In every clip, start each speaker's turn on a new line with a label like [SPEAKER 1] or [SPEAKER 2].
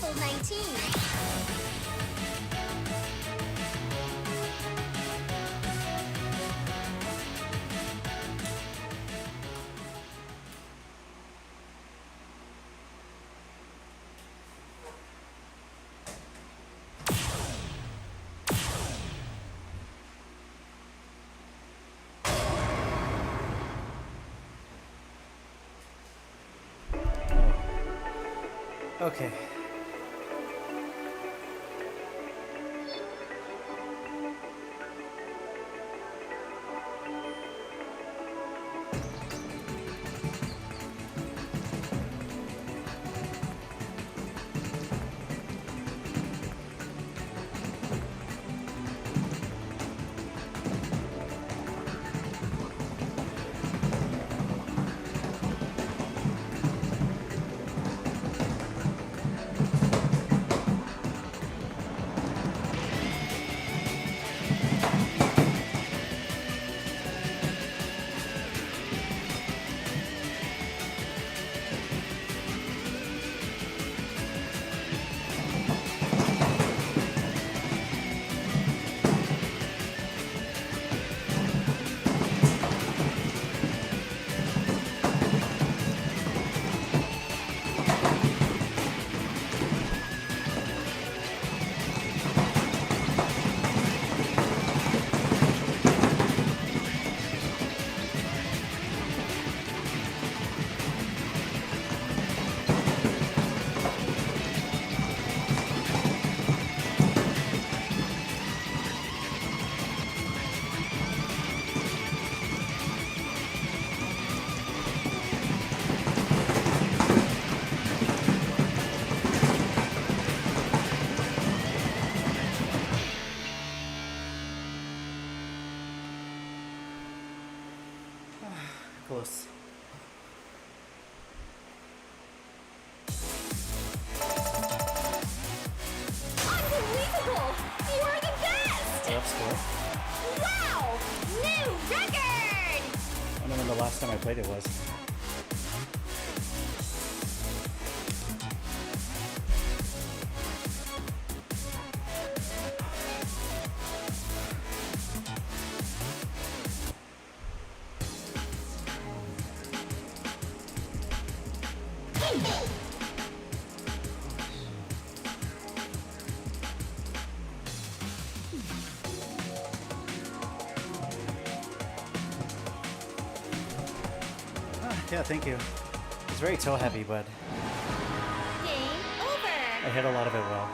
[SPEAKER 1] Level 19.
[SPEAKER 2] Okay. Close.
[SPEAKER 1] Unbelievable! You are the best!
[SPEAKER 2] That's cool.
[SPEAKER 1] Wow! New record!
[SPEAKER 2] I don't know when the last time I played it was. Yeah, thank you. It's very toe heavy, but
[SPEAKER 1] Game over!
[SPEAKER 2] I hit a lot of it well.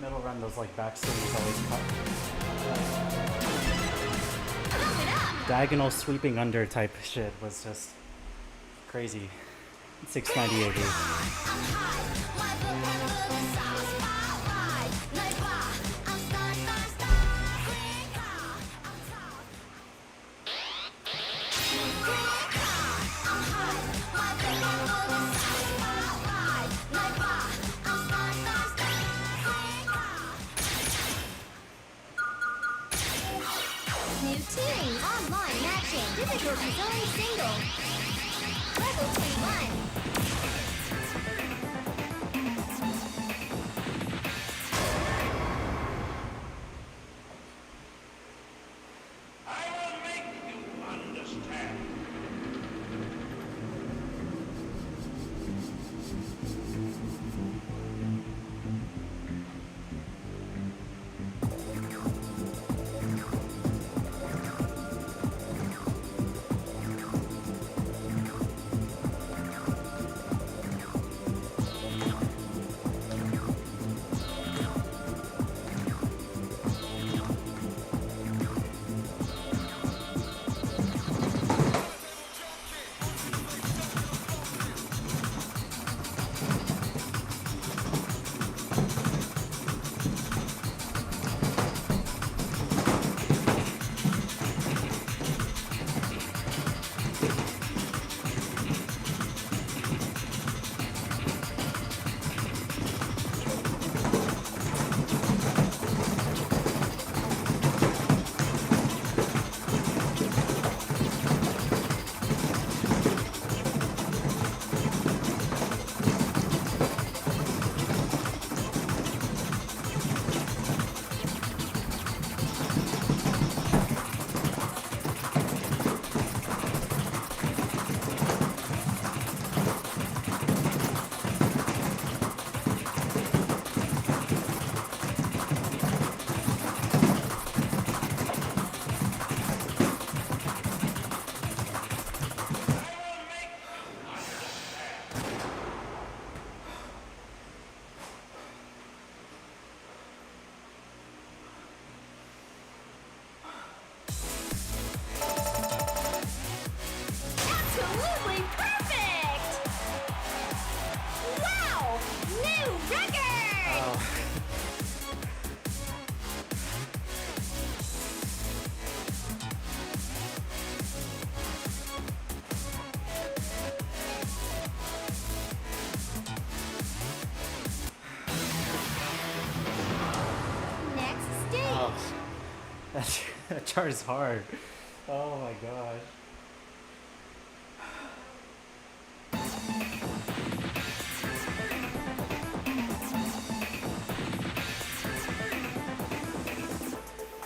[SPEAKER 2] Middle run, those like back swings always
[SPEAKER 1] Pump it up!
[SPEAKER 2] diagonal sweeping under type shit was just crazy. 698.
[SPEAKER 1] New team online matching. Difficulty zone single. Level 21.
[SPEAKER 3] I will make you understand.
[SPEAKER 2] jar is hard. Oh my gosh.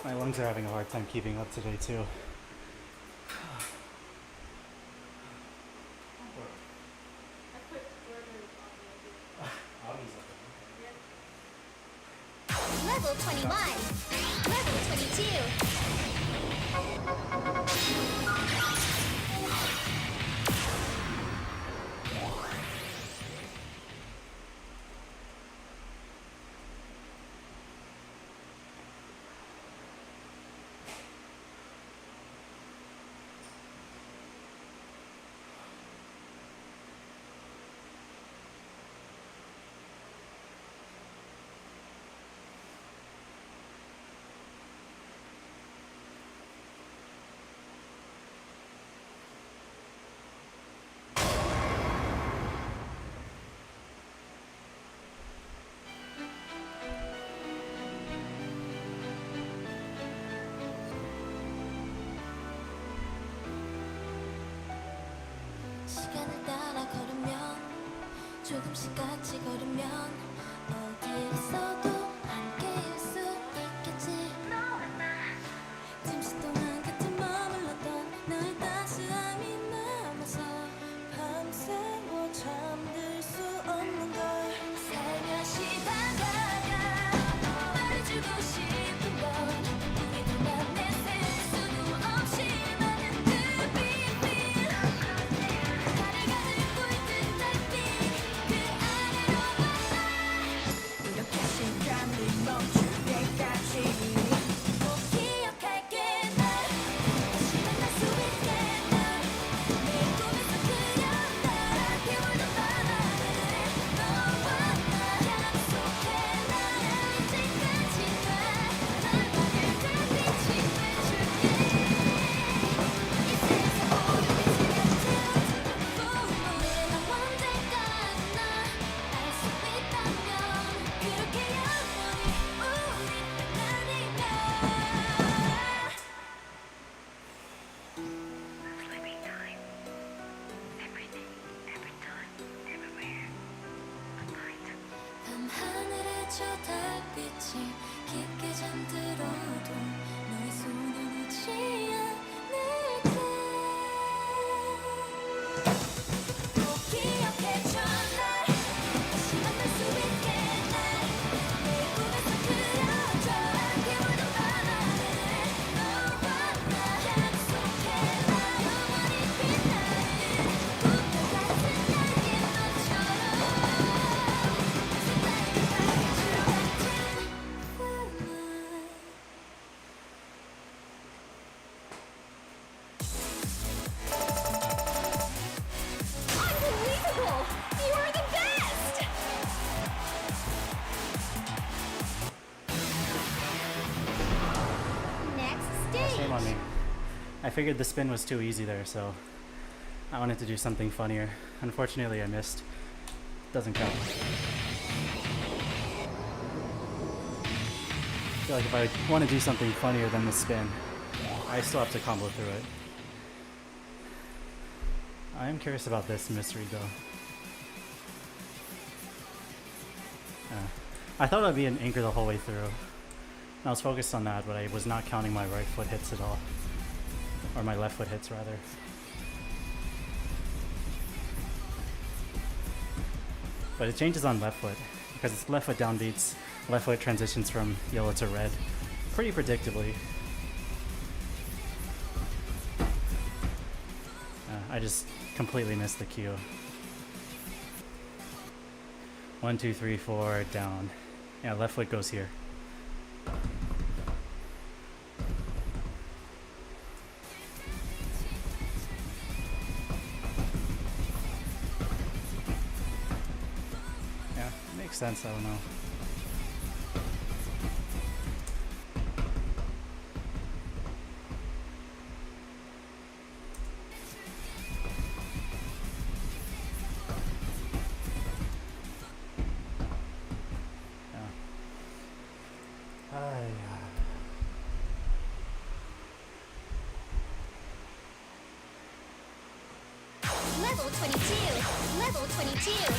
[SPEAKER 2] My lungs are having a hard time keeping up today too.
[SPEAKER 1] Level 21. Level 22.
[SPEAKER 4] 시간을 따라 걸으면 조금씩 같이 걸으면 어디 있어도 함께일 수 있겠지. 잠시 동안 같이 머물렀던 너의 따스함이 남아서 밤새워 잠들 수 없는 걸. 살며시 다가가 말해주고 싶은 건 우리들만 내셀 수도 없이 많은 그 비밀. 나를 가지고 있는 달빛 그 아래로 만나. 이렇게 시간이 멈출 때까지 꼭 기억할게. 날 다시 만날 수 있게. 날 내 꿈에서 그렸다. 깨물던 밤하늘에 너와 나 약속해. 나를 이제까지 날 받을 때 빛이 돼줄게. 이 세상 모든 빛을 가진 내가 언제까지나 알 수 있다면 그렇게 영원히 우리 만나니까. Sleeping time. Everything, every time, everywhere. A night. 밤하늘에 저 달빛이 깊게 잠들어도 너의 손을 놓지 않을게. 꼭 기억해줘. 날 다시 만날 수 있게. 날 내 꿈에서 그려줘. 깨물던 밤하늘에 너와 나 약속해. 나 영원히 빛나는 꿈과 같은 나의 너처럼. 세상을 밝혀줄 같은 꿈을.
[SPEAKER 1] Unbelievable! You are the best! Next stage.
[SPEAKER 2] Shame on me. I figured the spin was too easy there, so I wanted to do something funnier. Unfortunately, I missed. Doesn't count. I feel like if I want to do something funnier than the spin, I still have to combo through it. I am curious about this mystery though. I thought I'd be an anchor the whole way through. I was focused on that, but I was not counting my right foot hits at all. Or my left foot hits, rather. But it changes on left foot, because it's left foot downbeats, left foot transitions from yellow to red, pretty predictably. I just completely missed the cue. 1, 2, 3, 4, down. Yeah, left foot goes here. Yeah, makes sense, I don't know.
[SPEAKER 1] Level 22. Level 22.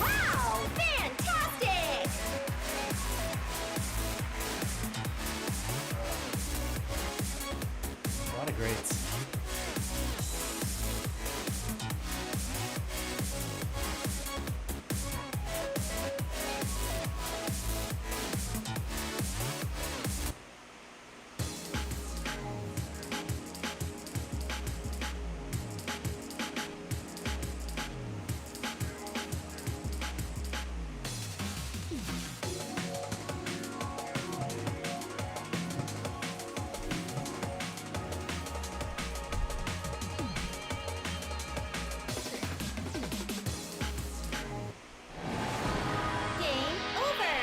[SPEAKER 1] Wow! Fantastic!
[SPEAKER 2] A lot of greats.
[SPEAKER 1] Game over!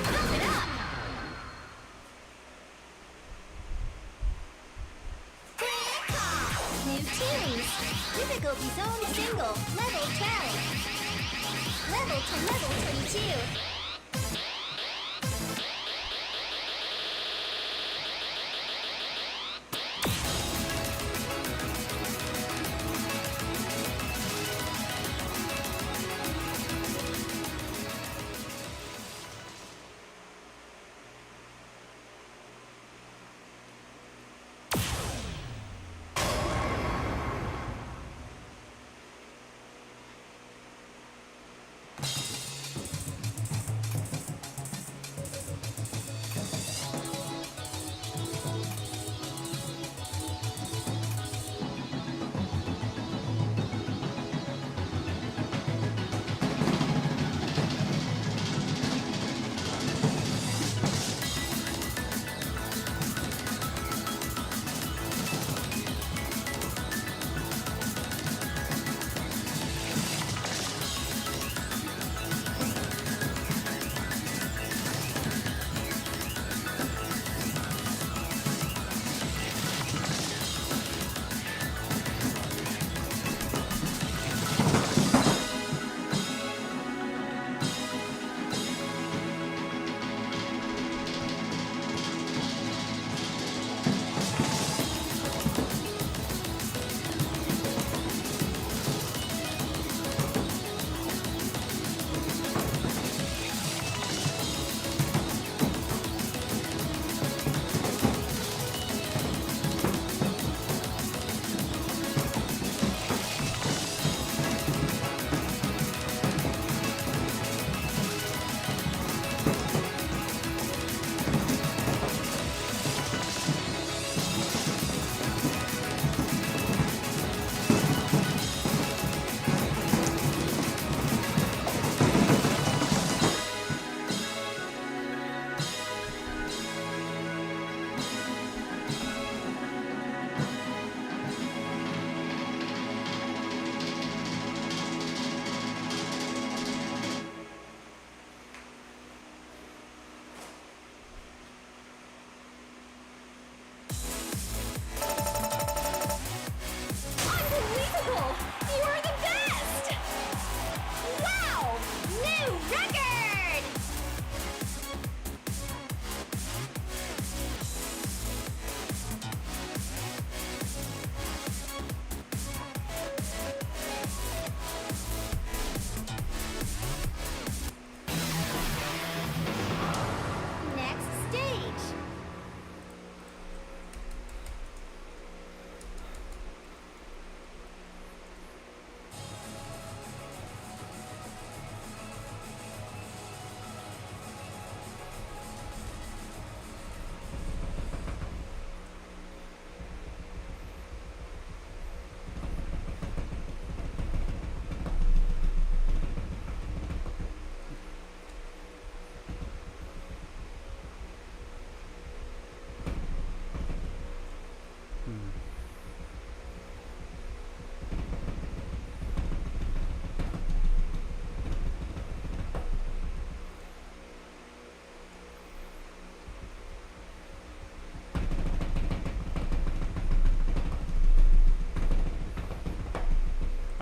[SPEAKER 1] Pump it up! New teams. Difficulty zone single. Level 12. Level to level 22.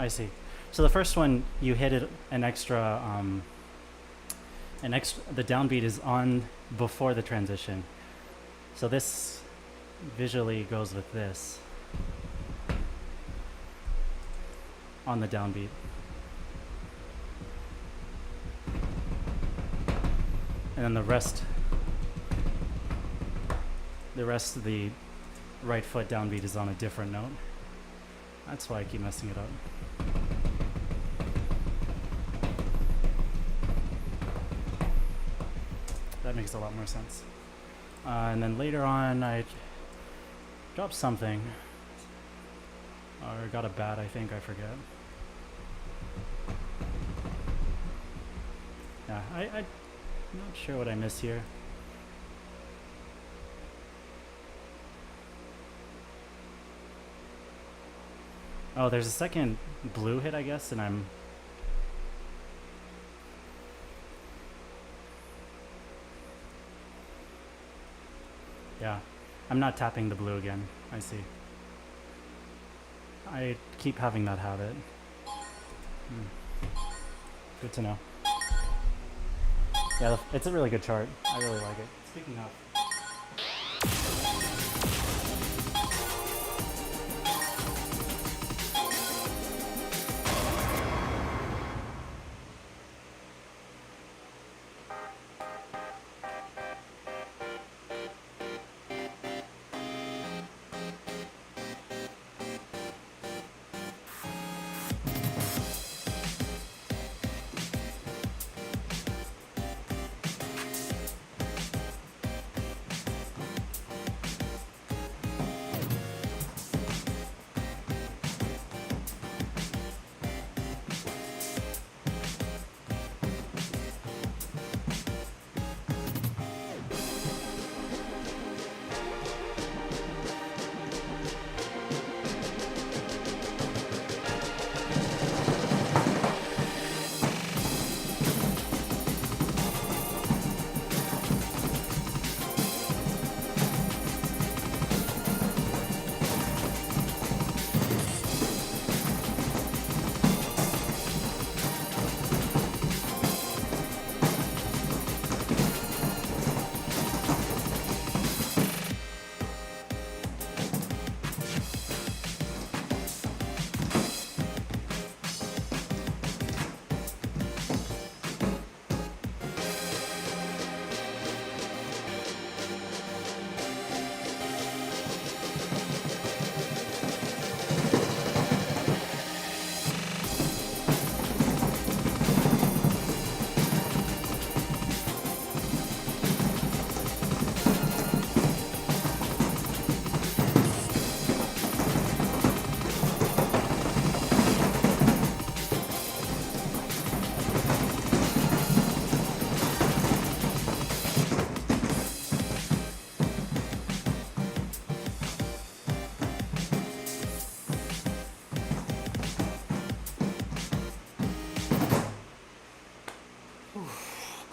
[SPEAKER 2] I see. So the first one, you hit it an extra, the downbeat is on before the transition. So this visually goes with this on the downbeat. And then the rest of the right foot downbeat is on a different note. That's why I keep messing it up. That makes a lot more sense. And then later on, I dropped something. Or got a bat, I think, I forget. Yeah, I'm not sure what I missed here. Oh, there's a second blue hit, I guess, and I'm... Yeah, I'm not tapping the blue again. I see. I keep having that habit. Good to know. Yeah, it's a really good chart. I really like it. Speaking of...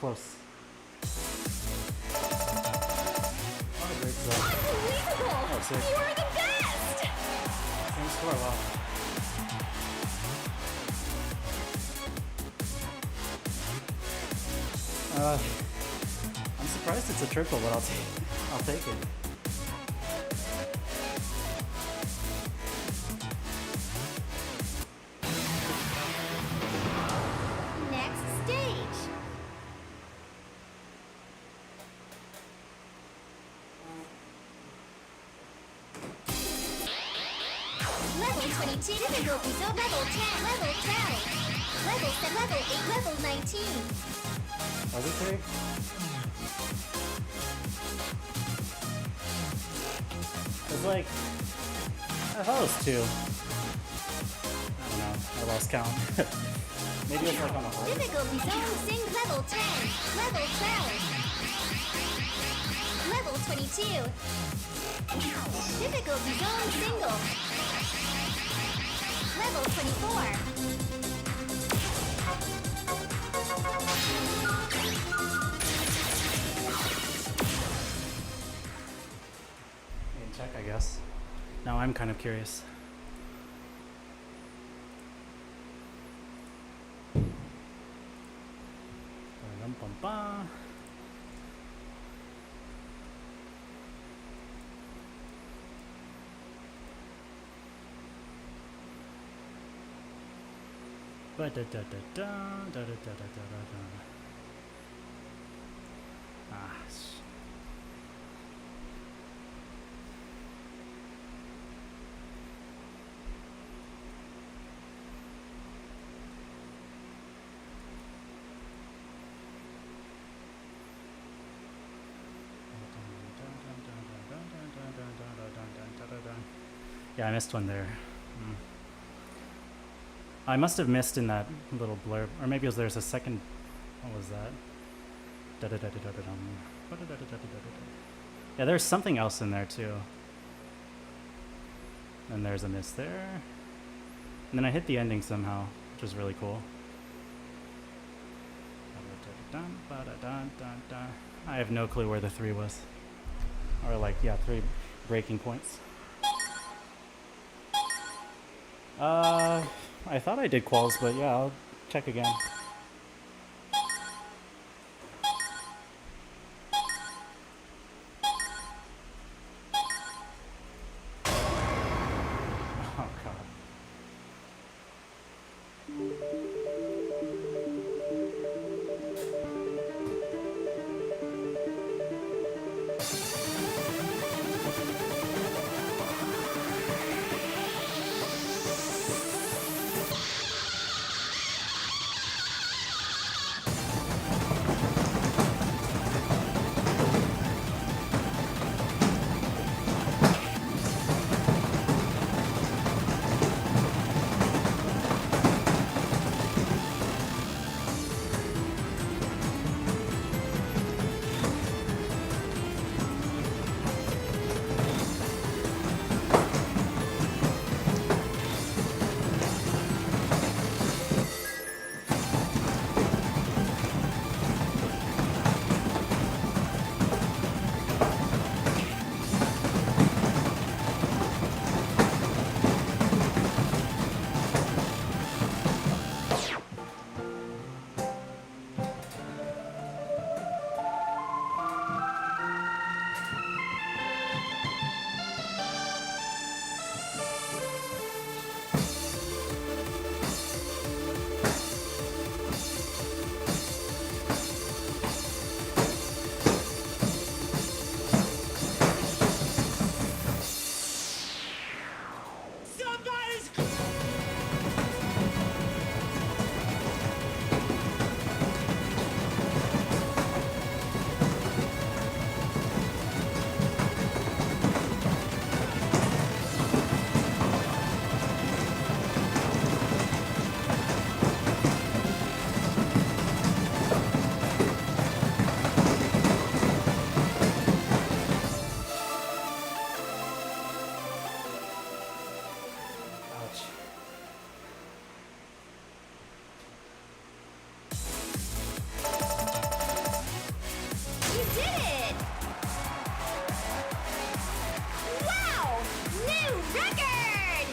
[SPEAKER 2] Close. Oh, great stuff.
[SPEAKER 1] Unbelievable!
[SPEAKER 2] Oh, sick.
[SPEAKER 1] You are the best!
[SPEAKER 2] Same score, wow. I'm surprised it's a triple, but I'll take it.
[SPEAKER 1] Next stage. Level 22. Difficulty zone. Level 10. Level 12. Level 7. Level 8. Level 19.
[SPEAKER 2] Was it 3? It's like... I thought it was 2. I don't know. I lost count. Maybe it's like on a hole.
[SPEAKER 1] Difficulty zone. Sing. Level 10. Level 12. Level 22. Difficulty zone. Single. Level 24.
[SPEAKER 2] Check, I guess. Now I'm kind of curious. bum, bum. Ba da da da da da da da da da da. Ah. Yeah, I missed one there. I must have missed in that little blurb, or maybe there's a second. What was that? Yeah, there's something else in there too. And there's a miss there. And then I hit the ending somehow, which was really cool. I have no clue where the 3 was. Or like, yeah, 3 breaking points. I thought I did quals, but yeah, I'll check again. Oh god.
[SPEAKER 1] You did it! Wow! New record!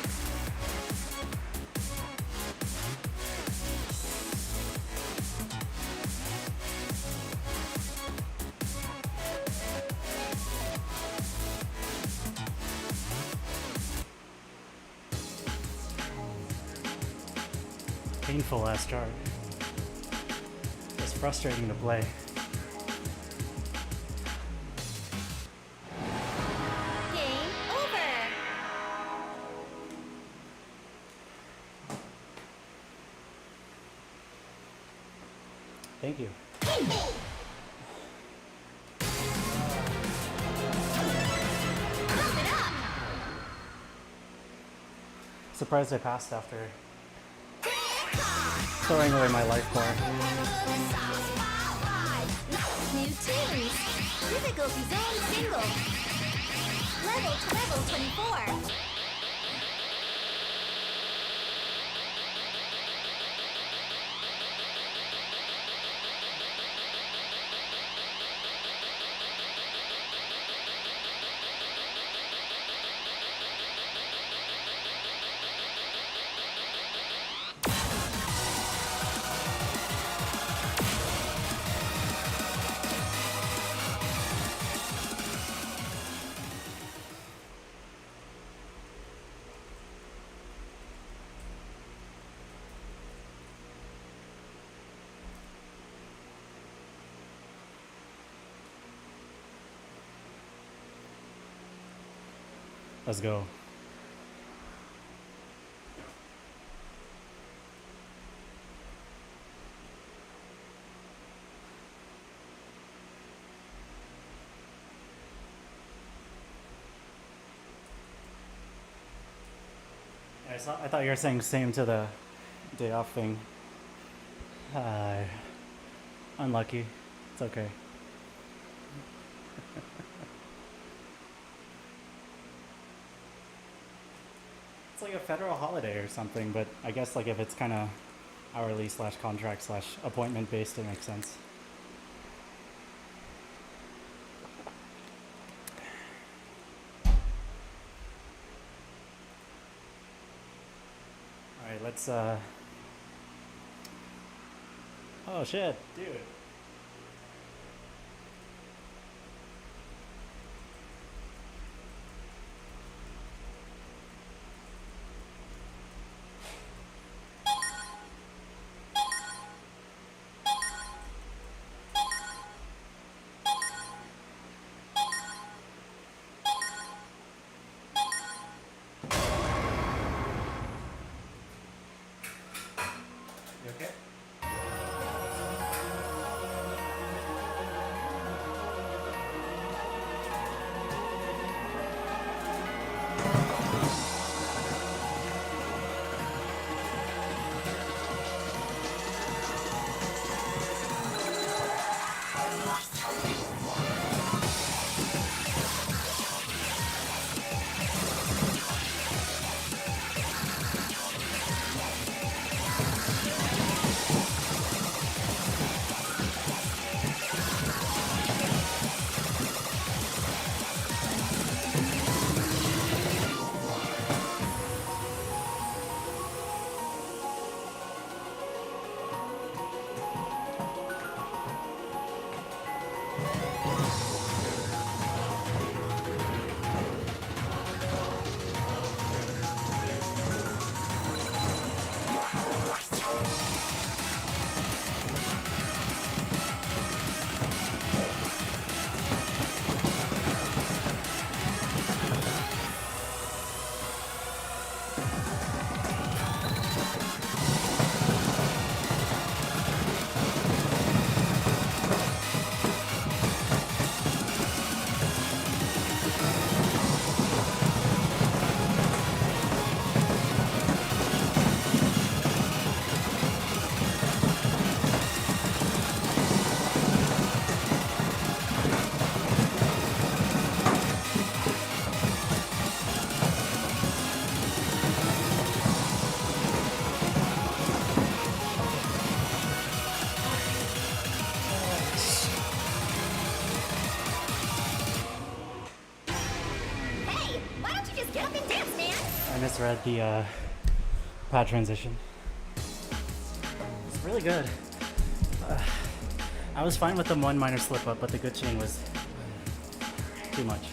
[SPEAKER 2] Painful last charge. It's frustrating to play.
[SPEAKER 1] Game over!
[SPEAKER 2] Thank you.
[SPEAKER 1] Pump it up!
[SPEAKER 2] Surprised I passed after throwing away my life bar.
[SPEAKER 1] New tunes! Difficulty zone single! Level 24!
[SPEAKER 2] Let's go. I thought you were saying same to the day off thing. Unlucky. It's okay. It's like a federal holiday or something, but I guess like if it's kind of hourly slash contract slash appointment based, it makes sense. All right, let's. Oh shit, dude. You okay?
[SPEAKER 1] Hey, why don't you just get up and dance, man?
[SPEAKER 2] I misread the pad transition. It's really good. I was fine with the one minor slip up, but the good chain was too much.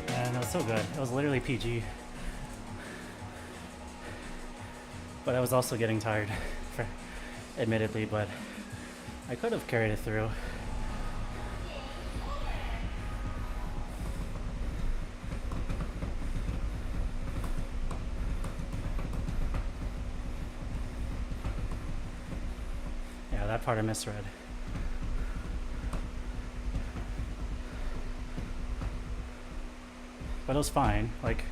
[SPEAKER 2] And it was so good. It was literally PG. But I was also getting tired, admittedly, but I could have carried it through. Yeah, that part I misread. But it was fine, like...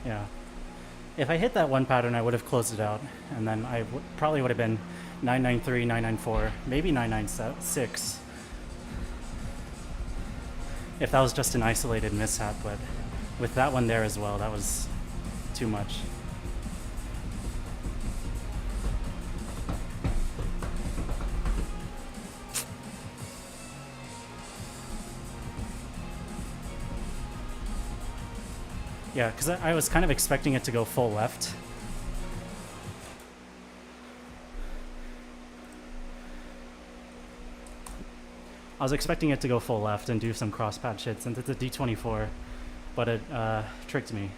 [SPEAKER 2] Yeah. If I hit that one pattern, I would have closed it out, and then I probably would have been 993, 994, maybe 996. If that was just an isolated mishap, but with that one there as well, that was too much. Yeah, because I was kind of expecting it to go full left. I was expecting it to go full left and do some cross patch hits since it's a D24, but it tricked me.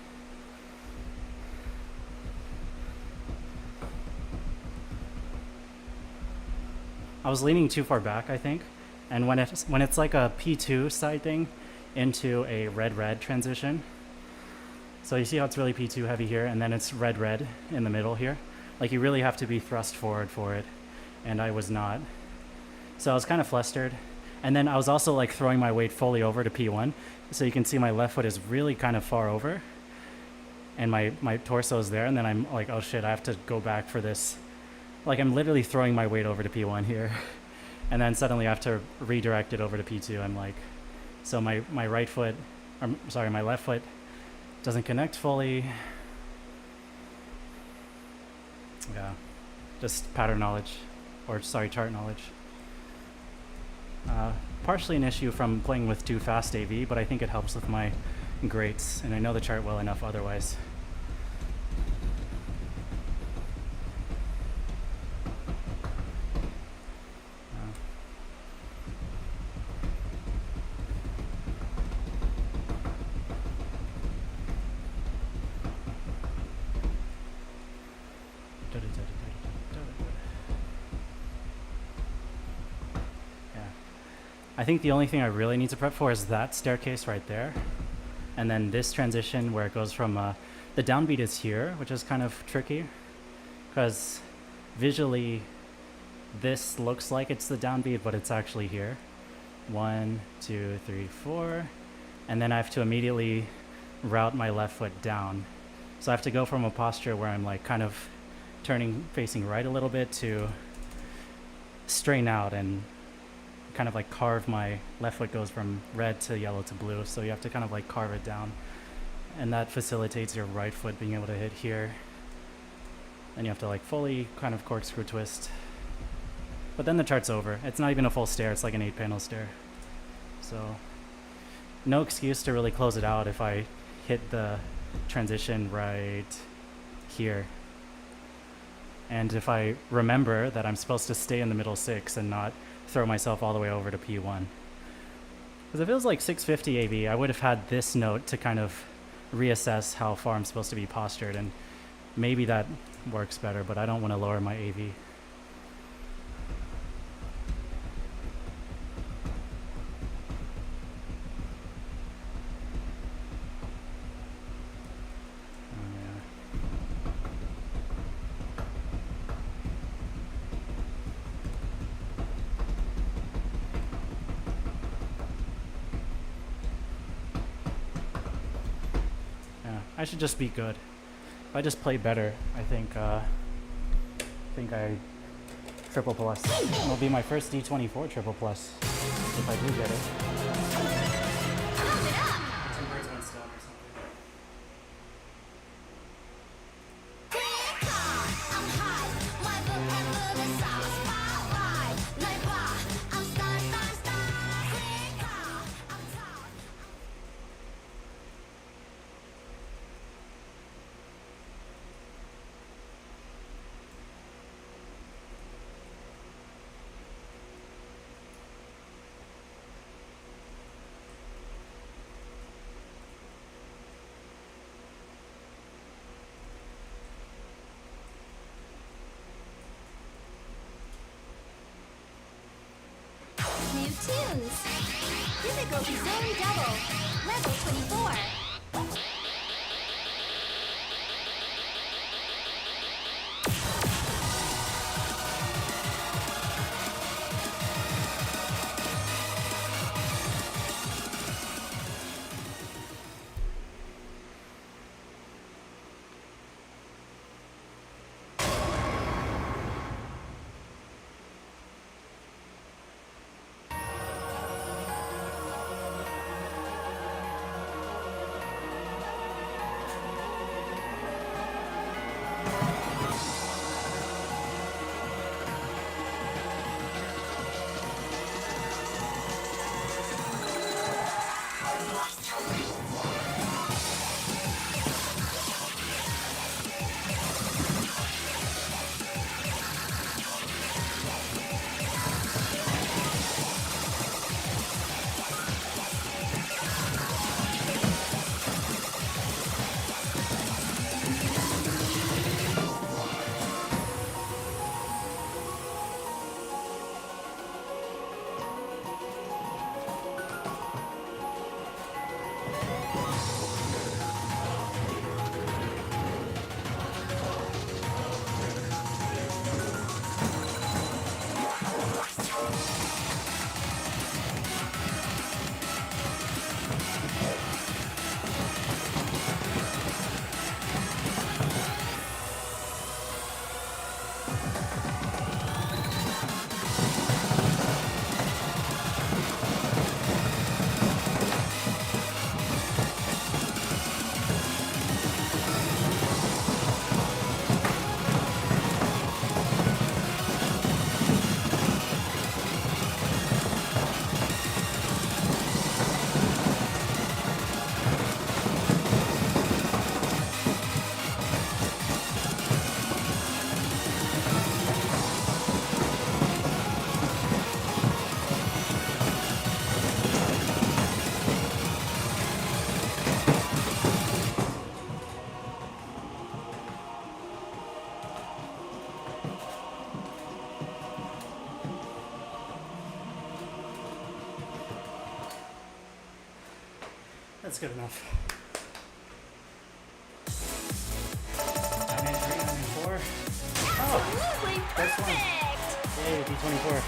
[SPEAKER 2] I was leaning too far back, I think, and when it's like a P2 side thing into a red-red transition, so you see how it's really P2 heavy here, and then it's red-red in the middle here. Like, you really have to be thrust forward for it, and I was not. So I was kind of flustered, and then I was also like throwing my weight fully over to P1, so you can see my left foot is really kind of far over, and my torso is there, and then I'm like, oh shit, I have to go back for this. Like, I'm literally throwing my weight over to P1 here, and then suddenly I have to redirect it over to P2. I'm like, so my right foot, or sorry, my left foot doesn't connect fully. Yeah, just pattern knowledge, or sorry, chart knowledge. Partially an issue from playing with too fast AV, but I think it helps with my grates, and I know the chart well enough otherwise. I think the only thing I really need to prep for is that staircase right there. And then this transition where it goes from, the downbeat is here, which is kind of tricky. Because visually, this looks like it's the downbeat, but it's actually here. 1, 2, 3, 4. And then I have to immediately route my left foot down. So I have to go from a posture where I'm like kind of turning, facing right a little bit to straighten out and kind of like carve. My left foot goes from red to yellow to blue, so you have to kind of like carve it down, and that facilitates your right foot being able to hit here. And you have to like fully kind of corkscrew twist, but then the chart's over. It's not even a full stair, it's like an 8-panel stair, so no excuse to really close it out if I hit the transition right here. And if I remember that I'm supposed to stay in the middle 6 and not throw myself all the way over to P1. Because if it was like 650 AV, I would have had this note to kind of reassess how far I'm supposed to be postured, and maybe that works better, but I don't want to lower my AV. I should just be good. If I just play better, I think I triple plus. It'll be my first D24 triple plus if I do get it.
[SPEAKER 1] New tunes. Difficulty zone double. Level 24.
[SPEAKER 2] That's good enough. 993, 994.
[SPEAKER 1] Absolutely
[SPEAKER 2] first one.
[SPEAKER 1] perfect!
[SPEAKER 2] Yay, D24.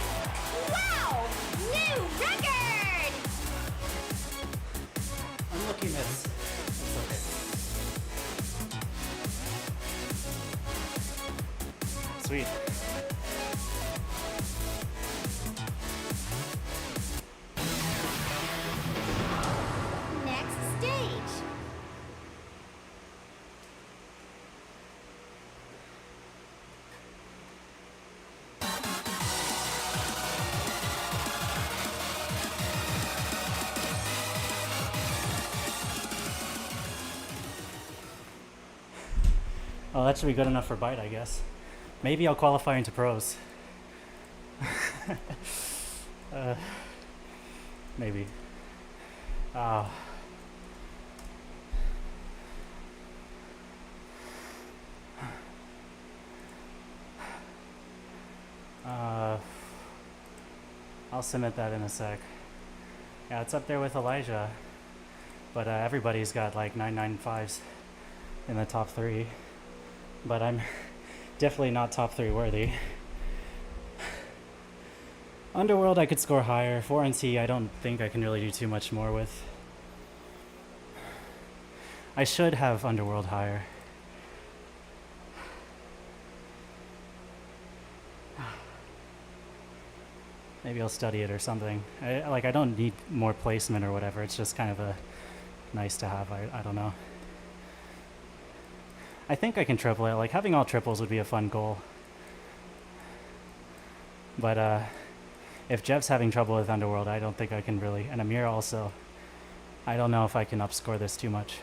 [SPEAKER 1] Wow! New record!
[SPEAKER 2] Unlucky miss. That's okay. Sweet.
[SPEAKER 1] Next stage.
[SPEAKER 2] Oh, that should be good enough for bite, I guess. Maybe I'll qualify into pros. Maybe. Ah. I'll submit that in a sec. Yeah, it's up there with Elijah, but everybody's got like 995s in the top 3. But I'm definitely not top 3 worthy. Underworld I could score higher. 4NC I don't think I can really do too much more with. I should have Underworld higher. Maybe I'll study it or something. I don't need more placement or whatever. It's just kind of a nice to have. I don't know. I think I can triple it. Like having all triples would be a fun goal. But if Jeff's having trouble with Underworld, I don't think I can really. And Amir also. I don't know if I can upscore this too much.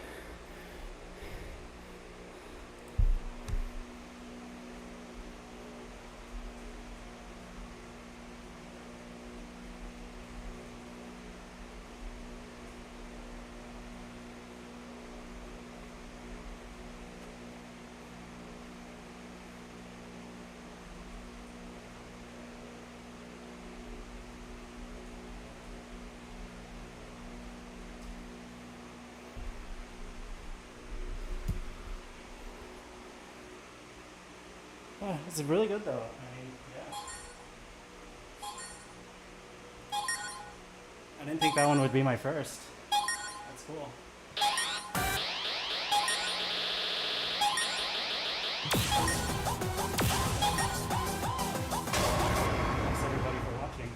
[SPEAKER 2] It's really good though. I didn't think that one would be my first. That's cool. Thanks everybody for watching.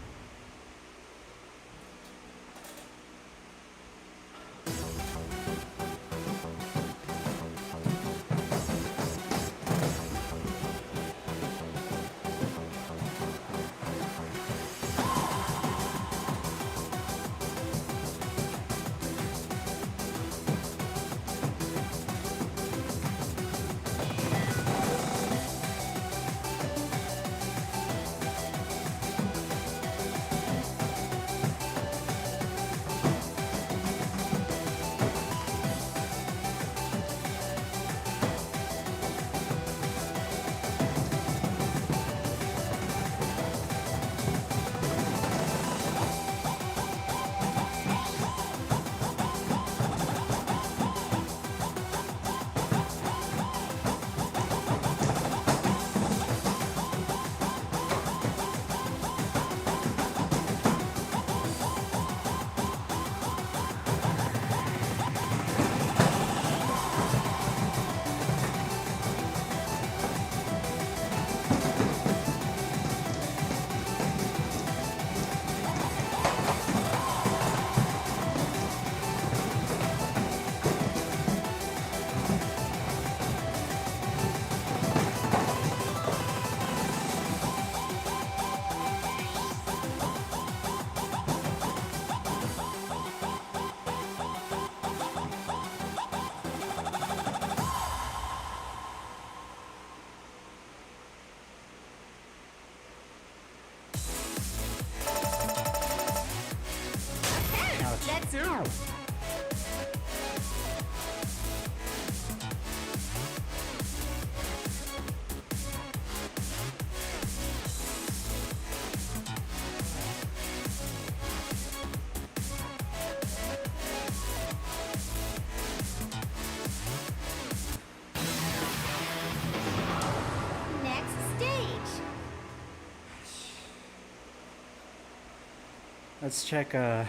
[SPEAKER 2] Let's check where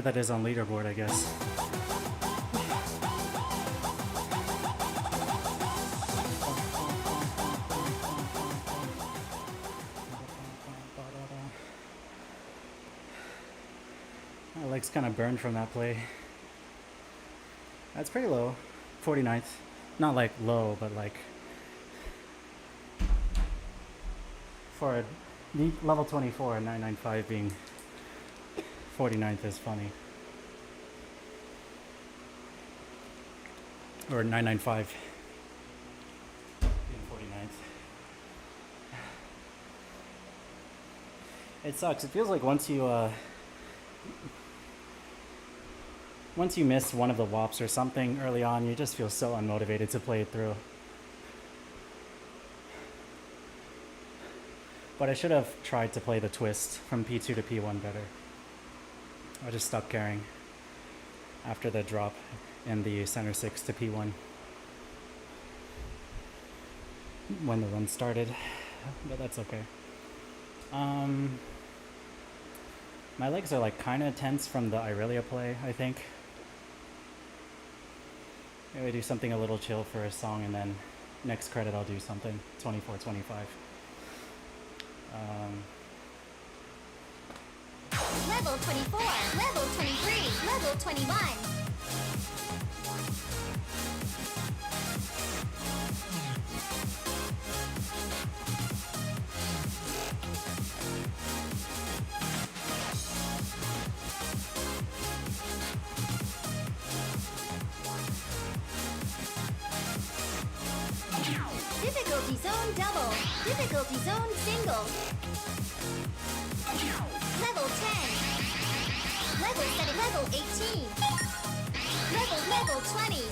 [SPEAKER 2] that is on leaderboard, I guess. My leg's kind of burned from that play. That's pretty low. 49th. Not like low, but like for a level 24 and 995 being 49th is funny. Or 995 being 49th. It sucks. It feels like once you miss one of the wops or something early on, you just feel so unmotivated to play it through. But I should have tried to play the twist from P2 to P1 better. I just stopped caring after the drop in the center 6 to P1 when the run started, but that's okay. My legs are like kind of tense from the Irelia play, I think. Maybe do something a little chill for a song, and then next credit I'll do something 24, 25.
[SPEAKER 1] Level 24, level 23, level 21. Difficulty zone double. Difficulty zone single. Level 10. Level 7. Level 18. Level 20.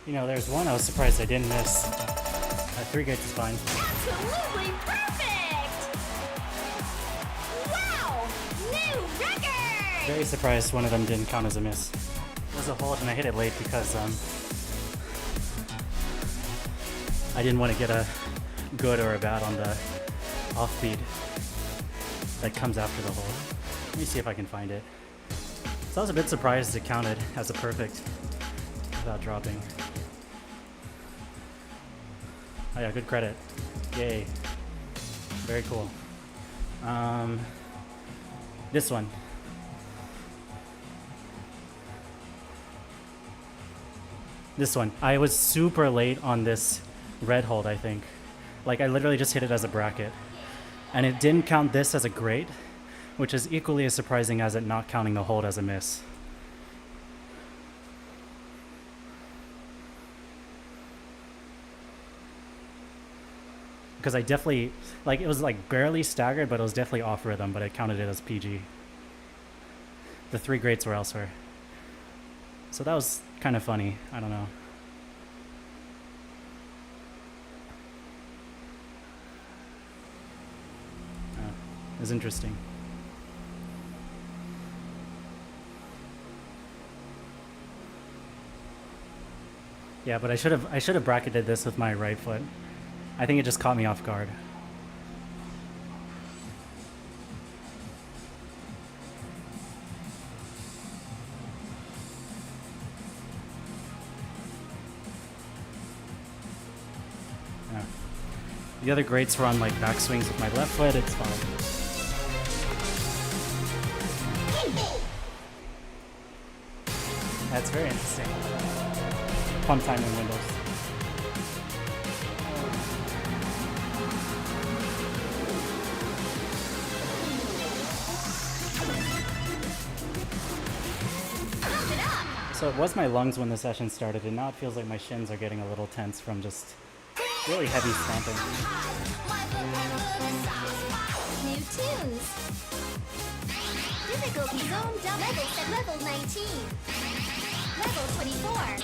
[SPEAKER 2] You know, there's one I was surprised I didn't miss. 3 gates is fine.
[SPEAKER 1] Absolutely perfect! Wow! New record!
[SPEAKER 2] Very surprised one of them didn't count as a miss. It was a hold and I hit it late because I didn't want to get a good or a bad on the offbeat that comes after the hold. Let me see if I can find it. So I was a bit surprised it counted as a perfect without dropping. Oh yeah, good credit. Yay. Very cool. This one. I This one. I was super late on this red hold, I think. Like, I literally just hit it as a bracket. And it didn't count this as a great, which is equally as surprising as it not counting the hold as a miss. Because I definitely, like, it was like barely staggered, but it was definitely off rhythm, but it counted it as PG. The 3 greats were elsewhere. So that was kind of funny. I don't know. It was interesting. Yeah, but I should have bracketed this with my right foot. I think it just caught me off guard. Yeah. The other greats were on like backswings with my left foot. It's fine. That's very interesting. Pump time in Windows. So it was my lungs when the session started, and now it feels like my shins are getting a little tense from just really heavy stomping.
[SPEAKER 1] New tunes. Difficulty zone down levels at level 19. Level 24.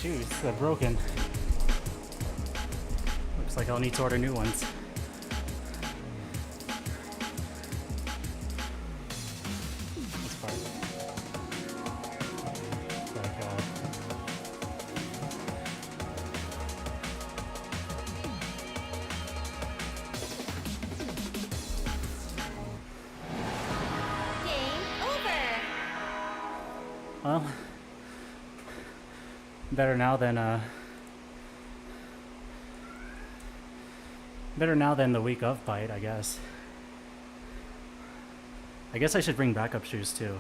[SPEAKER 2] Shoes, they're broken. Looks like I'll need to order new ones. That's fine. Like,
[SPEAKER 1] Game over.
[SPEAKER 2] well, better now than the week of bite, I guess. I guess I should bring backup shoes too.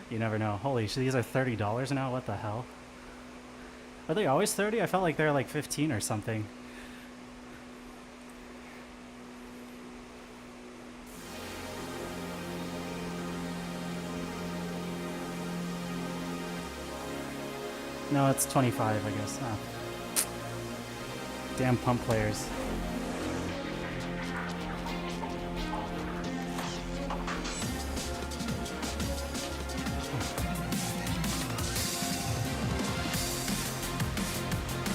[SPEAKER 2] You never know. Holy shit, these are $30 now? What the hell? Are they always 30? I felt like they're like 15 or something. No, it's 25, I guess. Oh. Damn pump players.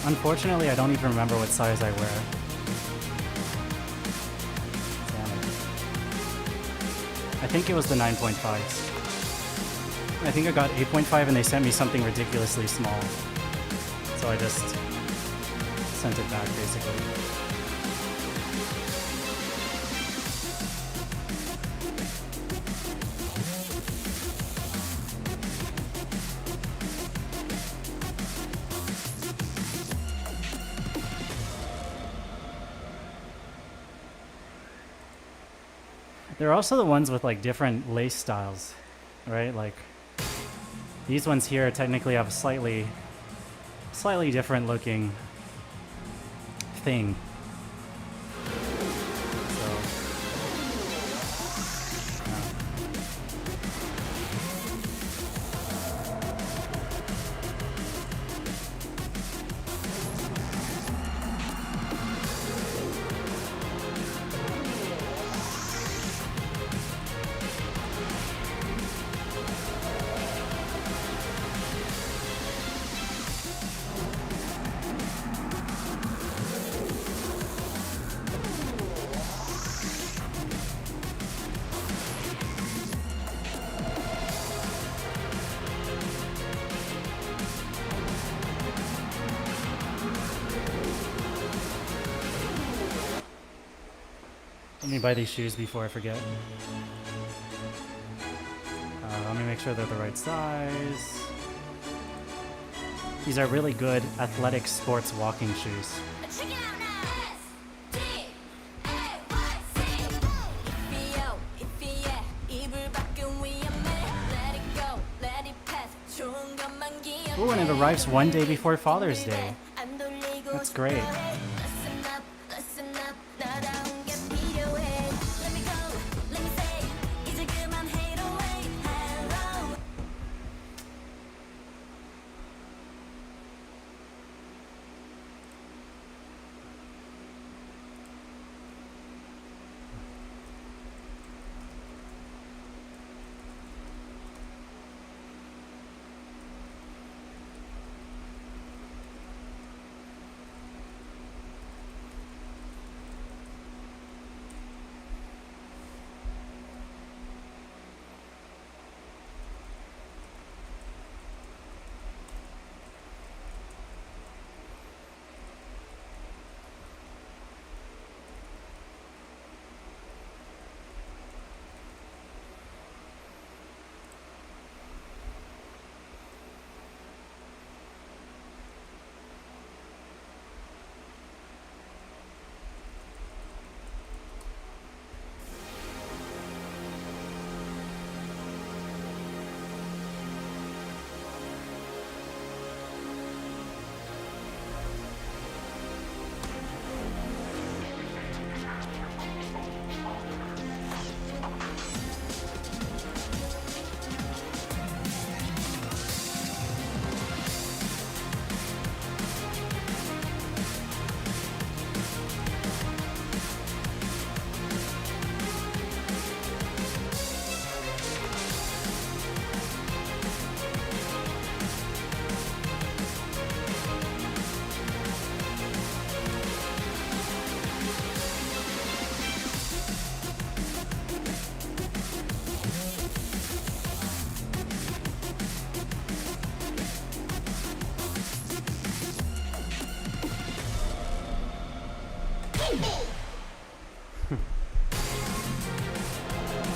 [SPEAKER 2] Unfortunately, I don't even remember what size I wear. Damn it. I think it was the 9.5s. I think I got 8.5 and they sent me something ridiculously small. So I just sent it back, basically. There are also the ones with like different lace styles, right? Like these ones here technically have a slightly different looking thing. So, let me buy these shoes before I forget. Let me make sure they're the right size. These are really good athletic sports walking shoes.
[SPEAKER 4] Check it out now. S-T-A-Y-C. 이피야 입을 밖은 위험해. Let it go, let it pass. 좋은 것만 기억해.
[SPEAKER 2] Ooh, and it arrives one day before Father's Day.
[SPEAKER 4] 안 돌리고
[SPEAKER 2] That's great.
[SPEAKER 4] Listen up, listen up. 나다운 게 필요해. Let me go, let me say. 이제 그만 hate away. Hello.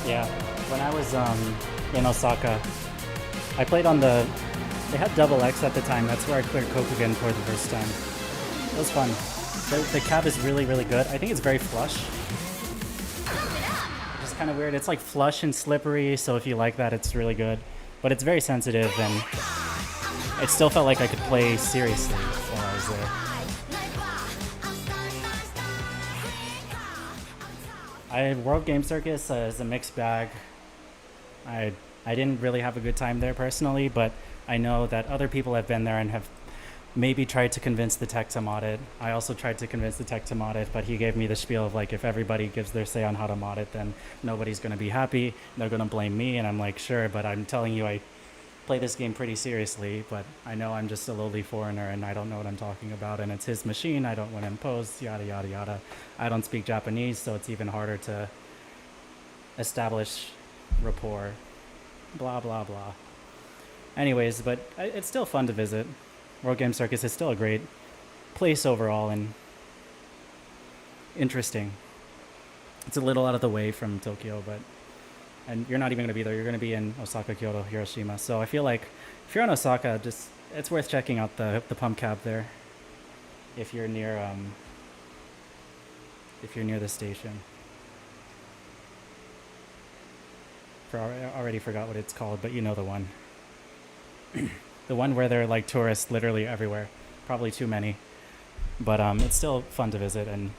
[SPEAKER 2] Yeah, when I was in Osaka, I played on the. They had double X at the time. That's where I cleared Kokugen for the first time. It was fun. The cab is really, really good. I think it's very flush. Which is kind of weird. It's like flush and slippery, so if you like that, it's really good. But it's very sensitive, and it still felt like I could play seriously while I was there. World Game Circus is a mixed bag. I didn't really have a good time there personally, but I know that other people have been there and have maybe tried to convince the tech to mod it. I also tried to convince the tech to mod it, but he gave me the spiel of like, if everybody gives their say on how to mod it, then nobody's going to be happy. They're going to blame me. And I'm like, sure, but I'm telling you, I play this game pretty seriously, but I know I'm just a lowly foreigner and I don't know what I'm talking about, and it's his machine. I don't want to impose, yada, yada, yada. I don't speak Japanese, so it's even harder to establish rapport. Blah, blah, blah. Anyways, but it's still fun to visit. World Game Circus is still a great place overall and interesting. It's a little out of the way from Tokyo, but and you're not even going to be there. You're going to be in Osaka, Kyoto, Hiroshima. So I feel like if you're in Osaka, just it's worth checking out the pump cab there if you're near the station. I already forgot what it's called, but you know the one. The one where there are like tourists literally everywhere. Probably too many. But it's still fun to visit and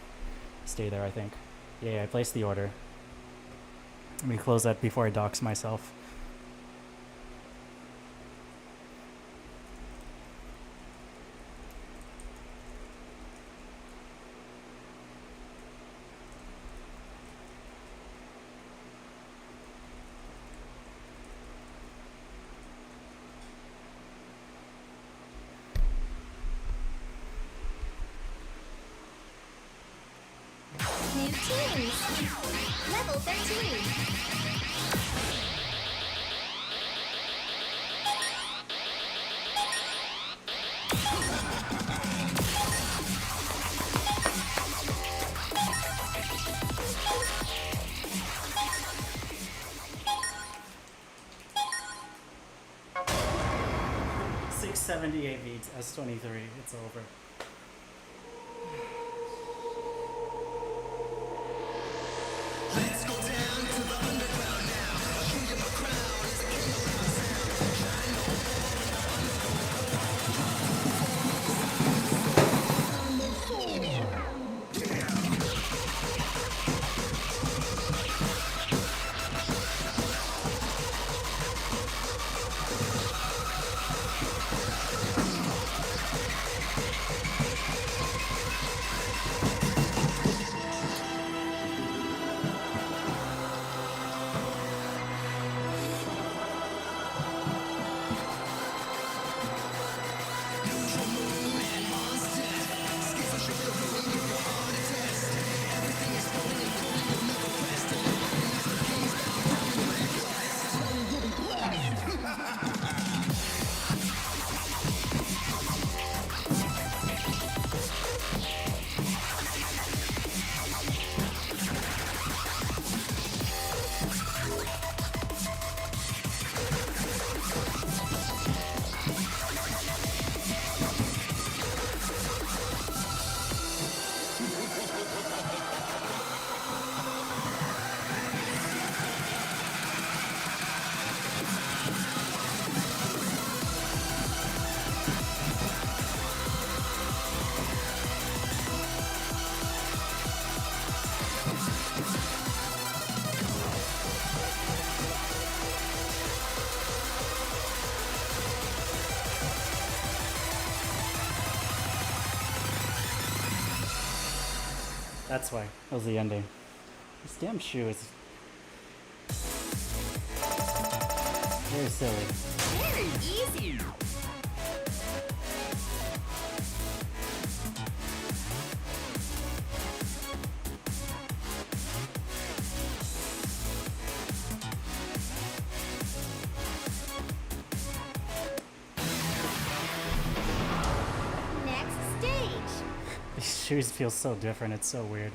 [SPEAKER 2] stay there, I think. Yeah, I placed the order. Let me close that before I dox myself.
[SPEAKER 1] New teams. Level 13.
[SPEAKER 2] $678 beats, S23, it's over. That's why. That was the ending. This damn shoe is very silly.
[SPEAKER 1] Very easy. Next stage.
[SPEAKER 2] These shoes feel so different. It's so weird.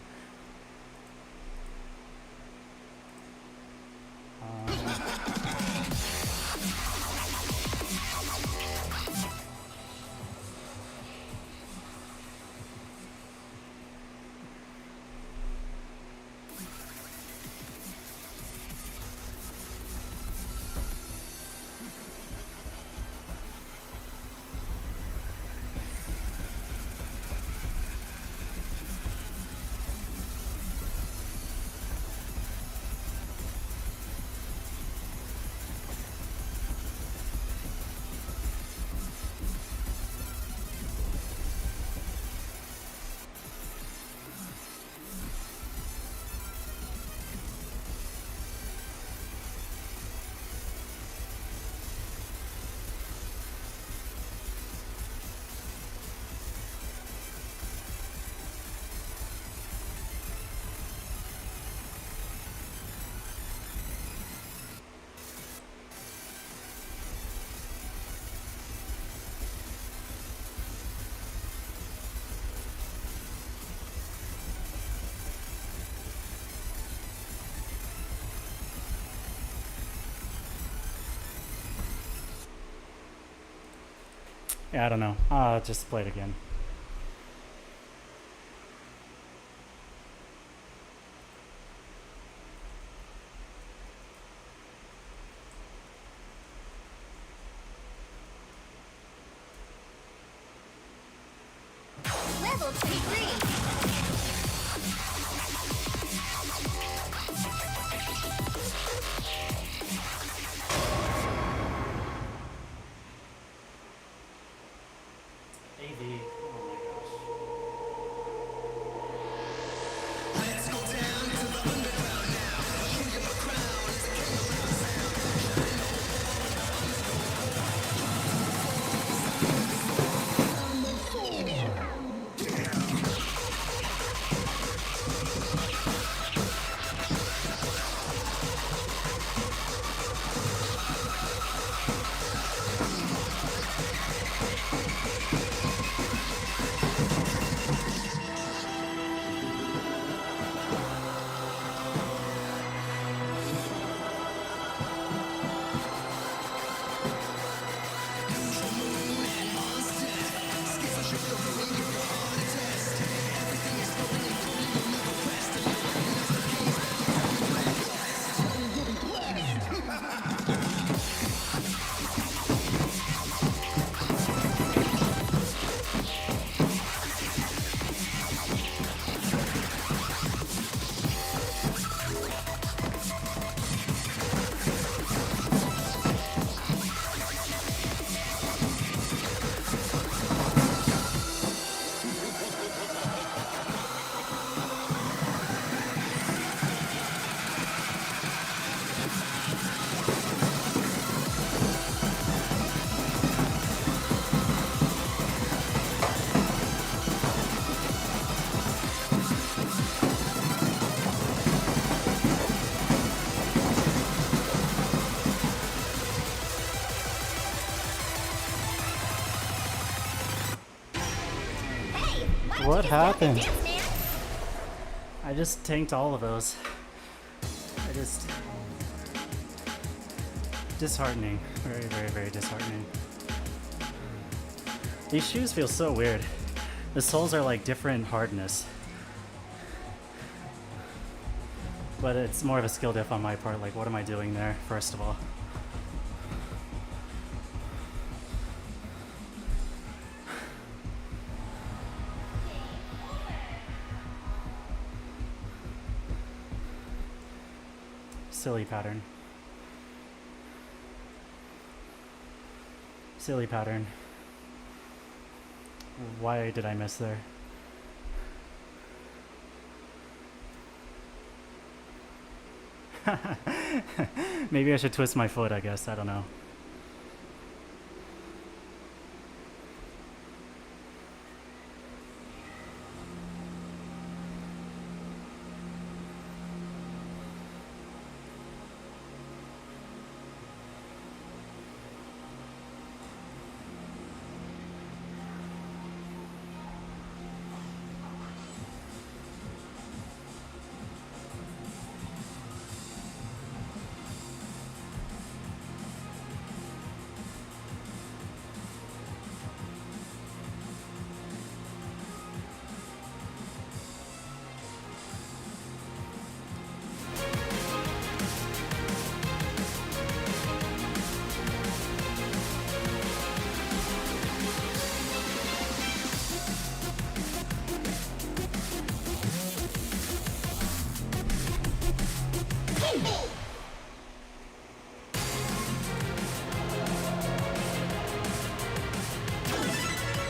[SPEAKER 2] Yeah, I don't know. I'll just play it again.
[SPEAKER 1] Level 23.
[SPEAKER 2] AV. Oh my gosh.
[SPEAKER 1] Hey, why don't
[SPEAKER 2] What
[SPEAKER 1] you just get up and
[SPEAKER 2] happened?
[SPEAKER 1] dance, man?
[SPEAKER 2] I just tanked all of those. I just... Disheartening. Very, very, very disheartening. These shoes feel so weird. The soles are like different hardness. But it's more of a skill diff on my part. Like, what am I doing there, first of all? Silly pattern. Silly pattern. Why did I miss there? Maybe I should twist my foot, I guess. I don't know.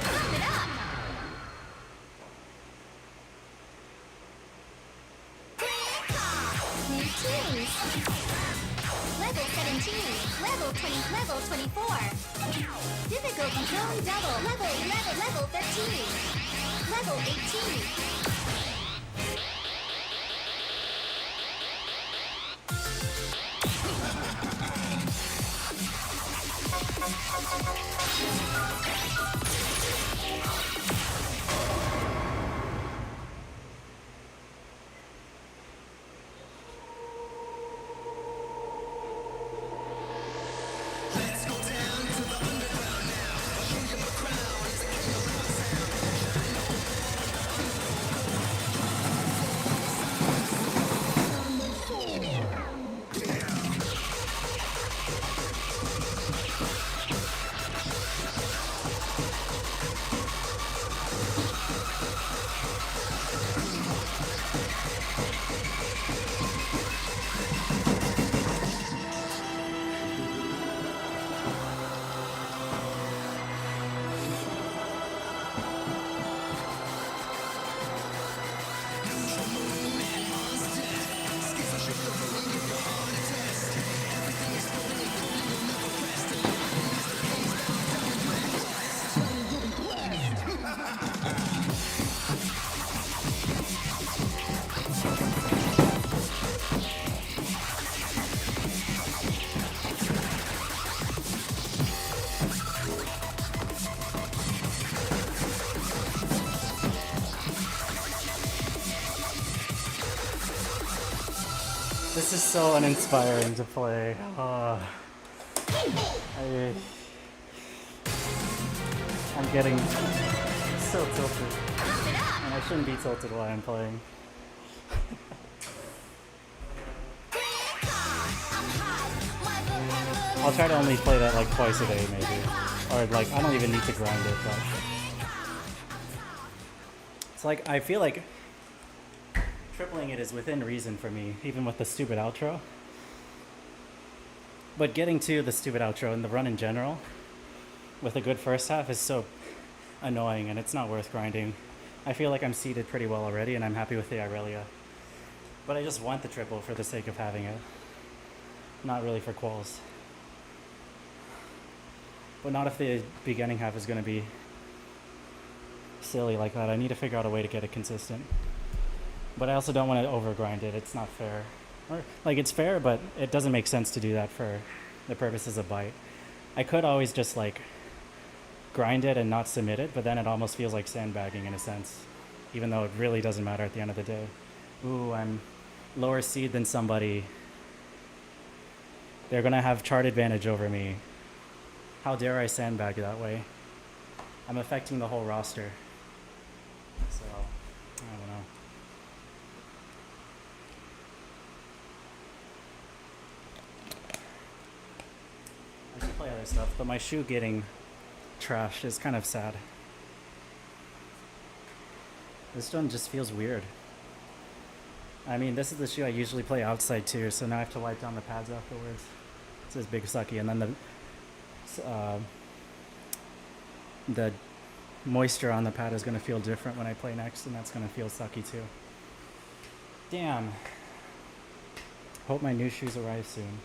[SPEAKER 1] Pump it up. New tunes. Level 17. Level 20. Level 24. Difficulty zone double. Level 11. Level 13. Level 18.
[SPEAKER 4] Let's go down to the underground now.
[SPEAKER 2] This is so uninspiring to play. I'm getting so tilted. And I shouldn't be tilted while I'm playing. I'll try to only play that like twice a day maybe. Or like, I don't even need to grind it, but... It's like, I feel like tripling it is within reason for me, even with the stupid outro. But getting to the stupid outro and the run in general, with a good first half, is so annoying and it's not worth grinding. I feel like I'm seated pretty well already and I'm happy with the Irelia. But I just want the triple for the sake of having it. Not really for quals. But not if the beginning half is going to be silly like that. I need to figure out a way to get it consistent. But I also don't want to overgrind it. It's not fair. Or, like, it's fair, but it doesn't make sense to do that for the purposes of bite. I could always just, like, grind it and not submit it, but then it almost feels like sandbagging in a sense. Even though it really doesn't matter at the end of the day. Ooh, I'm lower seed than somebody. They're going to have chart advantage over me. How dare I sandbag that way? I'm affecting the whole roster. So, I don't know. I should play other stuff, but my shoe getting trashed is kind of sad. This one just feels weird. I mean, this is the shoe I usually play outside too, so now I have to wipe down the pads afterwards. It says big sucky, and then the moisture on the pad is going to feel different when I play next, and that's going to feel sucky too. Damn. Hope my new shoes arrive soon.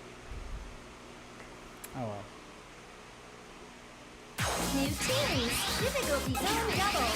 [SPEAKER 2] Oh well.
[SPEAKER 1] New teams. Difficulty zone double.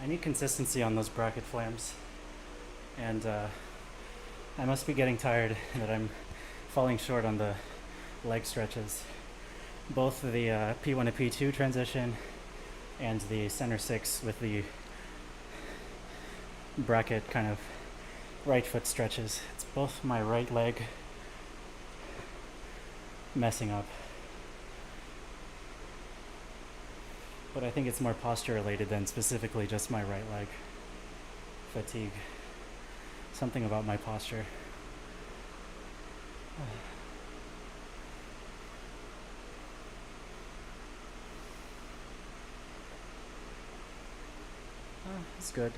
[SPEAKER 2] need consistency on those bracket flames. And I must be getting tired that I'm falling short on the leg stretches. Both the P1 to P2 transition and the center 6 with the bracket kind of right foot stretches. It's both my right leg messing up. But I think it's more posture related than specifically just my right leg fatigue. Something about my posture. It's good.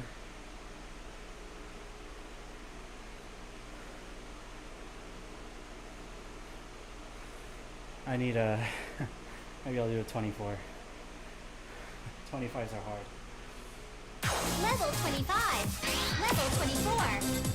[SPEAKER 2] I need a maybe I'll do a 24. 25s are hard.
[SPEAKER 1] Level 25. Level 24.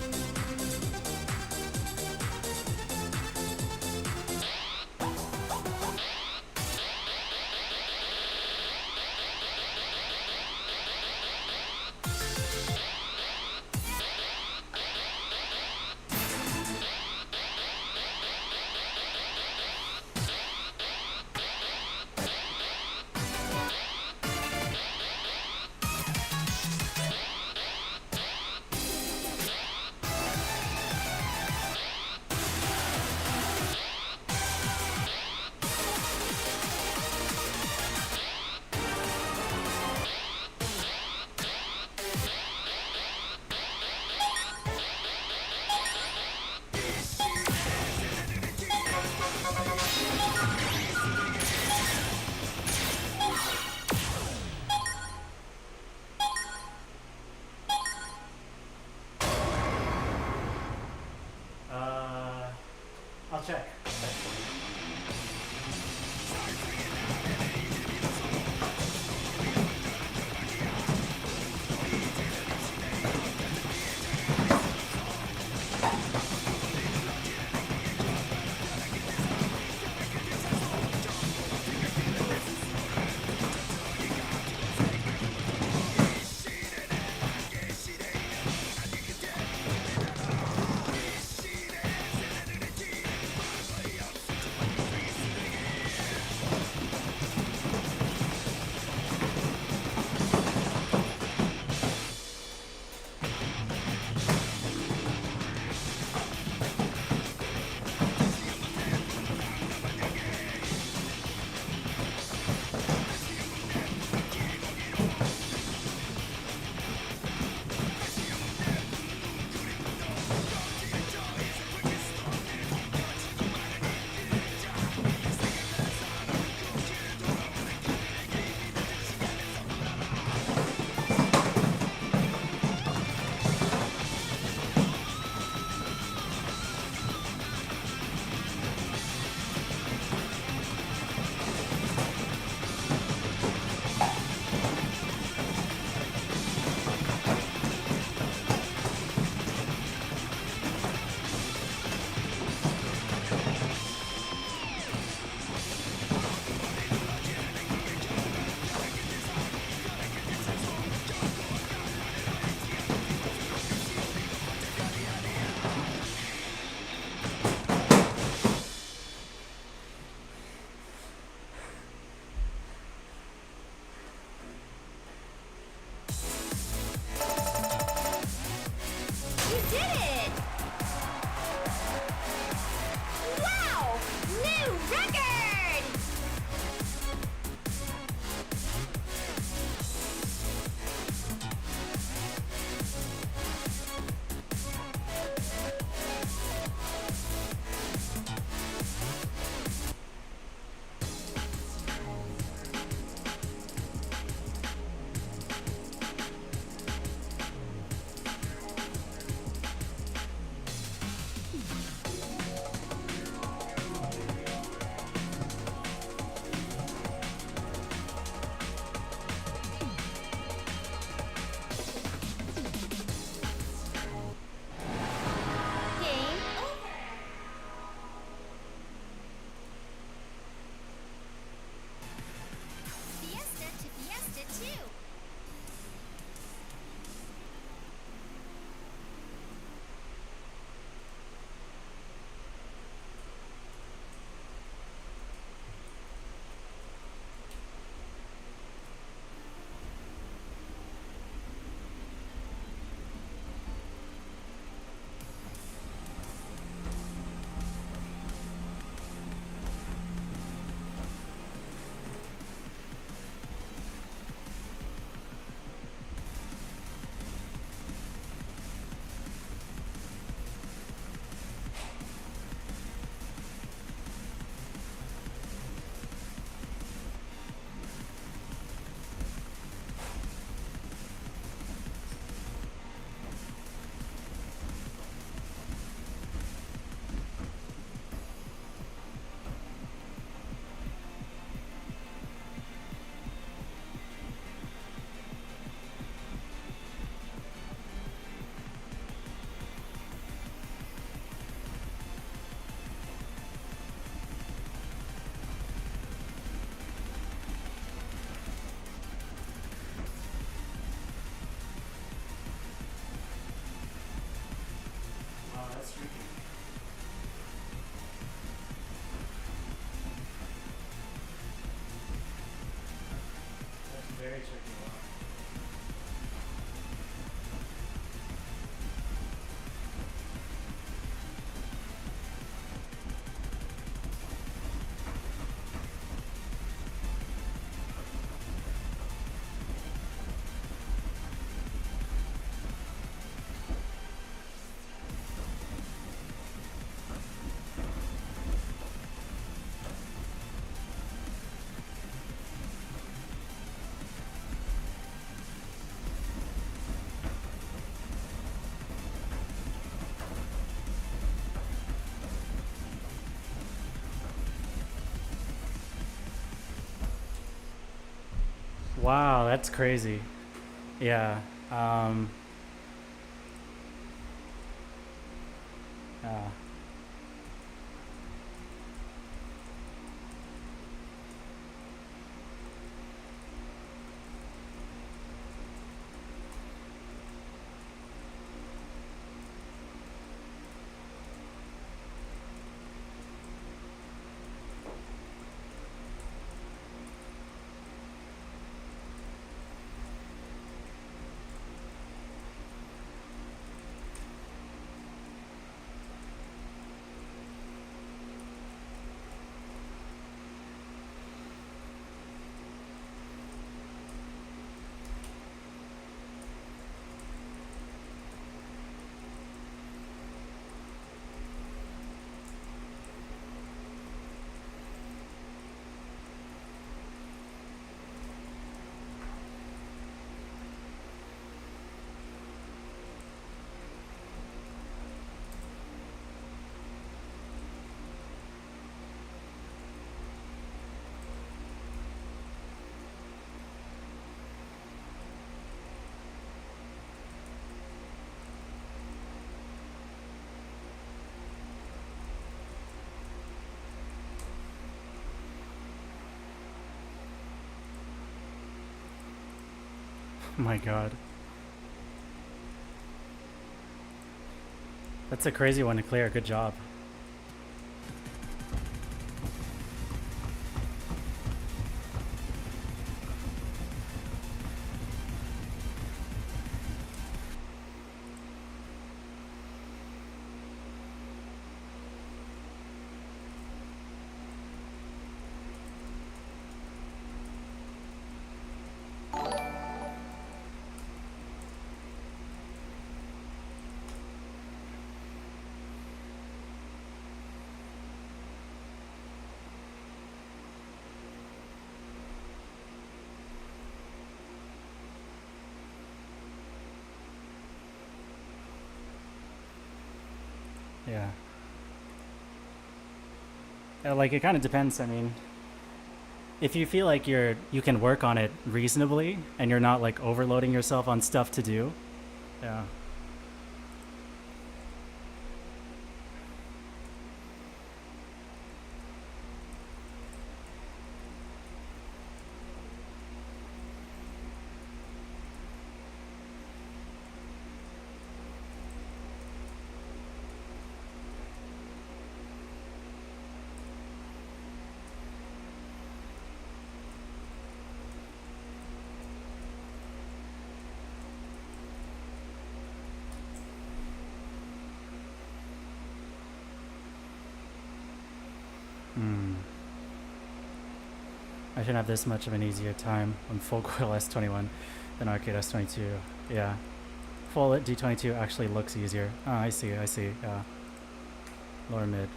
[SPEAKER 2] Wow, that's crazy. Yeah. Uh, my God. That's a crazy one to clear. Good job. Yeah. Like it kind of depends. I mean, if you feel like you can work on it reasonably and you're not like overloading yourself on stuff to do. Yeah. I shouldn't have this much of an easier time on full coil S21 than arcade S22. Yeah. Full D22 actually looks easier. Oh, I see. Yeah. Lower mid.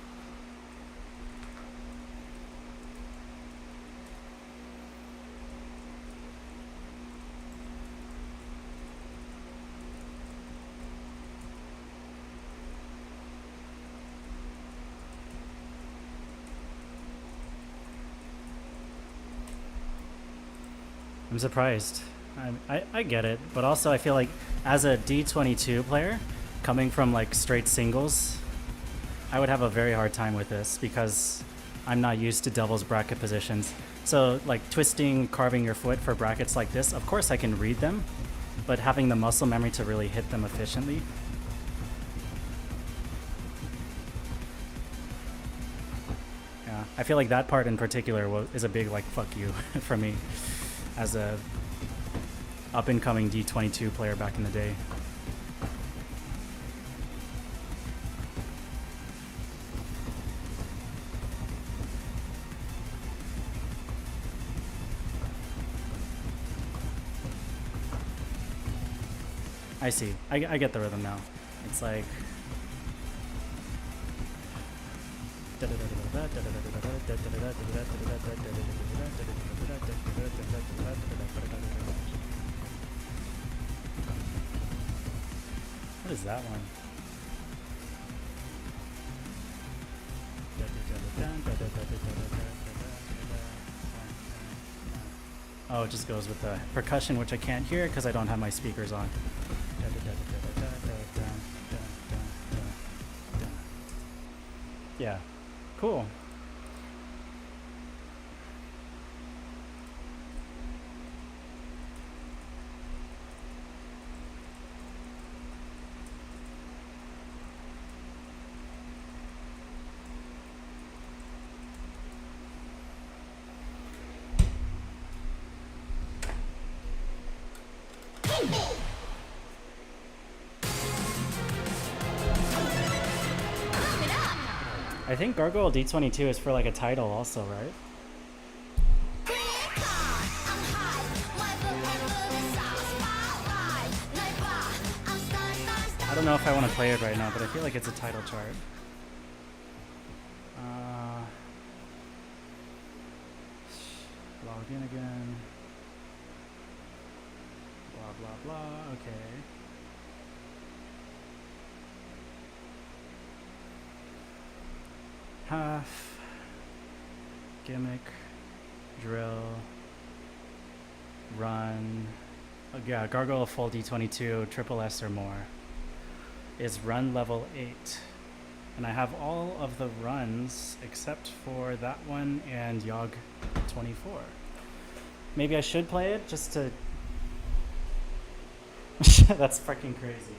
[SPEAKER 2] I'm surprised. I get it, but also I feel like as a D22 player, coming from like straight singles, I would have a very hard time with this because I'm not used to doubles bracket positions. So like twisting, carving your foot for brackets like this, of course I can read them, but having the muscle memory to really hit them efficiently. Yeah, I feel like that part in particular is a big like fuck you for me as a up-and-coming D22 player back in the day. I see. I get the rhythm now. It's like... What is that one? Oh, it just goes with the percussion, which I can't hear because I don't have my speakers on. Yeah, cool. I think Gargoyle D22 is for like a title also, right? I don't know if I want to play it right now, but I feel like it's a title chart. Log in again. Blah, blah, blah. Okay. Half. Gimmick. Drill. Run. Oh, yeah, Gargoyle full D22, triple S or more. Is run level 8. And I have all of the runs except for that one and Yogg 24. Maybe I should play it just to... That's freaking crazy.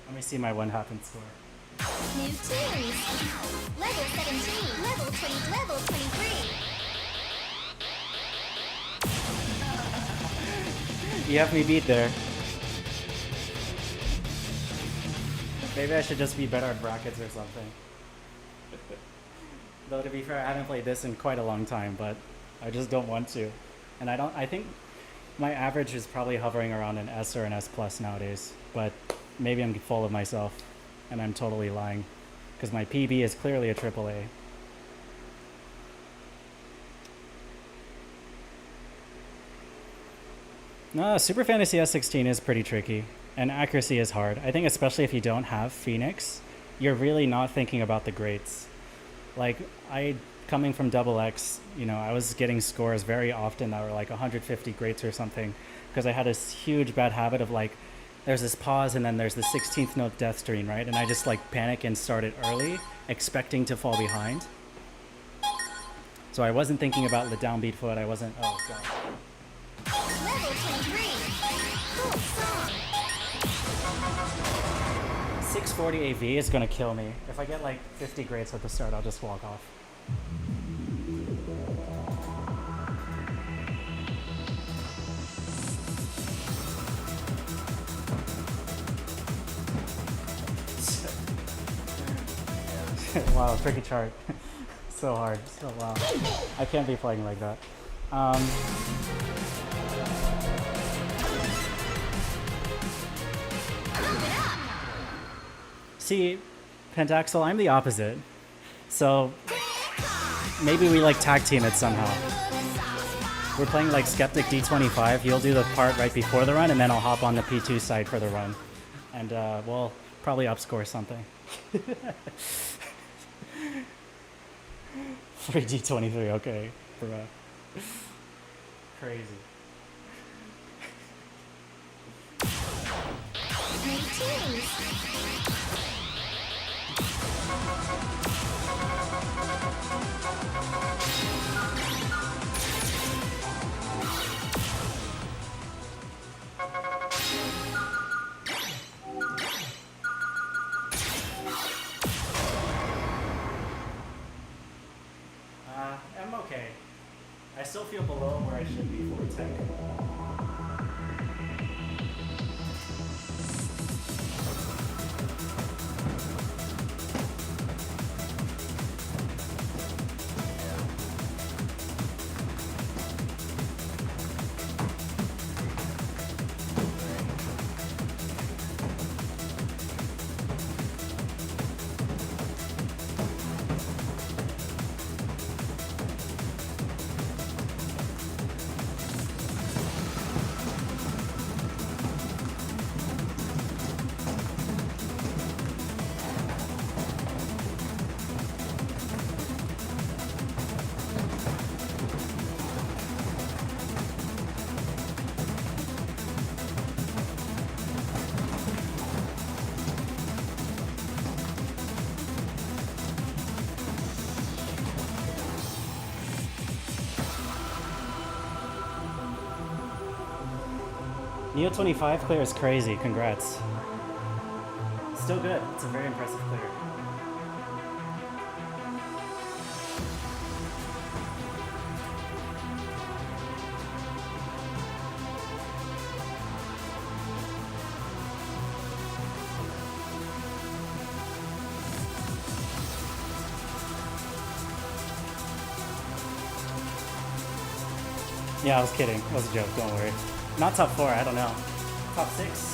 [SPEAKER 2] Let me see my one happen score.
[SPEAKER 1] New tunes. Level 17. Level 20. Level 23.
[SPEAKER 2] You have me beat there. Maybe I should just be better at brackets or something. Though to be fair, I haven't played this in quite a long time, but I just don't want to. And I think my average is probably hovering around an S or an S plus nowadays, but maybe I'm full of myself and I'm totally lying because my PB is clearly a AAA. No, Super Fantasy S16 is pretty tricky, and accuracy is hard. I think especially if you don't have Phoenix, you're really not thinking about the greats. Like, coming from Double X, you know, I was getting scores very often that were like 150 greats or something, because I had this huge bad habit of like, there's this pause and then there's the 16th note death string, right? And I just like panic and start it early, expecting to fall behind. So I wasn't thinking about the downbeat foot, I wasn't, oh god.
[SPEAKER 1] Level 23. Cool song.
[SPEAKER 2] 640 AV is gonna kill me. If I get like 50 greats at the start, I'll just walk off. Wow, tricky chart. So hard. So wow. I can't be playing like that. See, Pentaxel, I'm the opposite. So maybe we like tag team it somehow. We're playing like Skeptic D25. You'll do the part right before the run, and then I'll hop on the P2 side for the run. And we'll probably upscore something. 3D23, okay. Crazy.
[SPEAKER 1] New tunes.
[SPEAKER 2] I'm okay. I still feel below where I should be for tech. Neo 25 clear is crazy. Congrats. Still good. It's a very impressive clear. Yeah, I was kidding. It was a joke. Don't worry. Not top 4. I don't know. Top 6.